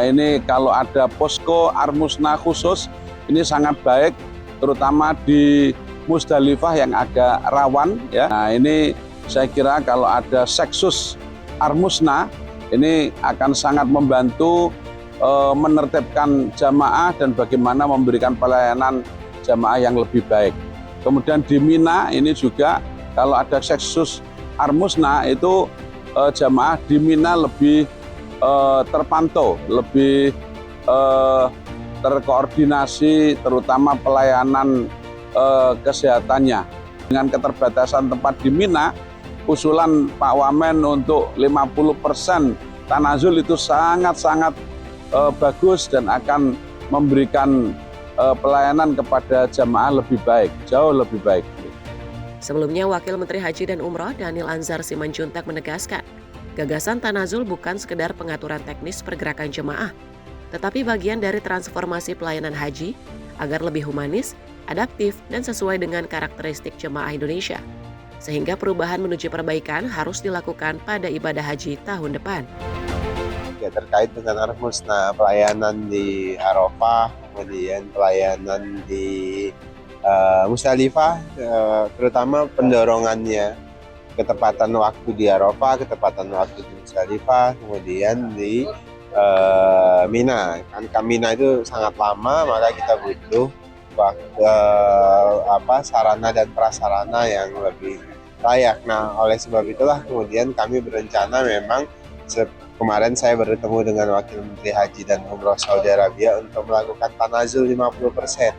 Speaker 3: ini kalau ada posko Armusna khusus, ini sangat baik, terutama di Musdalifah yang agak rawan. Ya. Nah, ini saya kira kalau ada seksus Armusna, ini akan sangat membantu menertibkan jamaah dan bagaimana memberikan pelayanan jamaah yang lebih baik. Kemudian di Mina ini juga kalau ada seksus Armusna itu jamaah di Mina lebih terpantau, lebih terkoordinasi, terutama pelayanan kesehatannya. Dengan keterbatasan tempat di Mina, usulan Pak Wamen untuk 50% tanazul itu sangat-sangat bagus dan akan memberikan pelayanan kepada jamaah lebih baik, jauh lebih baik.
Speaker 1: Sebelumnya, Wakil Menteri Haji dan Umroh Daniel Anzar Simanjuntak menegaskan, gagasan tanazul bukan sekedar pengaturan teknis pergerakan jemaah, tetapi bagian dari transformasi pelayanan haji agar lebih humanis, adaptif, dan sesuai dengan karakteristik jemaah Indonesia. Sehingga perubahan menuju perbaikan harus dilakukan pada ibadah haji tahun depan.
Speaker 5: Ya, terkait dengan Armusna, pelayanan di Arafah, kemudian pelayanan di Musdalifah, terutama pendorongannya, ketepatan waktu di Arafah, ketepatan waktu di Musdalifah, kemudian di Mina. Kan Mina itu sangat lama, maka kita butuh sarana dan prasarana yang lebih layak. Nah, oleh sebab itulah kemudian kami berencana memang kemarin saya bertemu dengan Wakil Menteri Haji dan Umroh Saudi Arabia untuk melakukan tanazul 50%.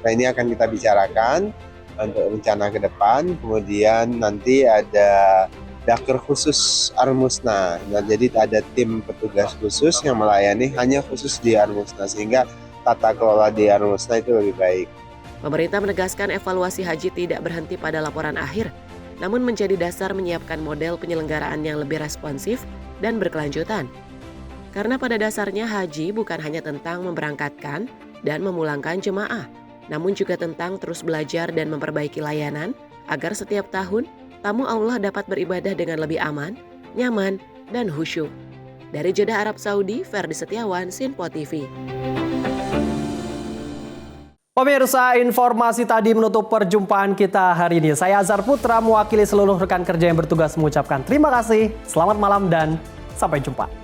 Speaker 5: Nah, ini akan kita bicarakan untuk rencana ke depan. Kemudian nanti ada Dakar khusus Armusna. Nah, jadi ada tim petugas khusus yang melayani hanya khusus di Armusna, sehingga tata kelola di Armusna itu lebih baik.
Speaker 1: Pemerintah menegaskan evaluasi haji tidak berhenti pada laporan akhir, namun menjadi dasar menyiapkan model penyelenggaraan yang lebih responsif dan berkelanjutan. Karena pada dasarnya haji bukan hanya tentang memberangkatkan dan memulangkan jemaah, namun juga tentang terus belajar dan memperbaiki layanan agar setiap tahun tamu Allah dapat beribadah dengan lebih aman, nyaman, dan khusyuk. Dari Jeddah Arab Saudi, Ferdi Setiawan, Sinpo TV.
Speaker 6: Pemirsa, informasi tadi menutup perjumpaan kita hari ini. Saya Azhar Putra mewakili seluruh rekan kerja yang bertugas mengucapkan terima kasih, selamat malam dan sampai jumpa.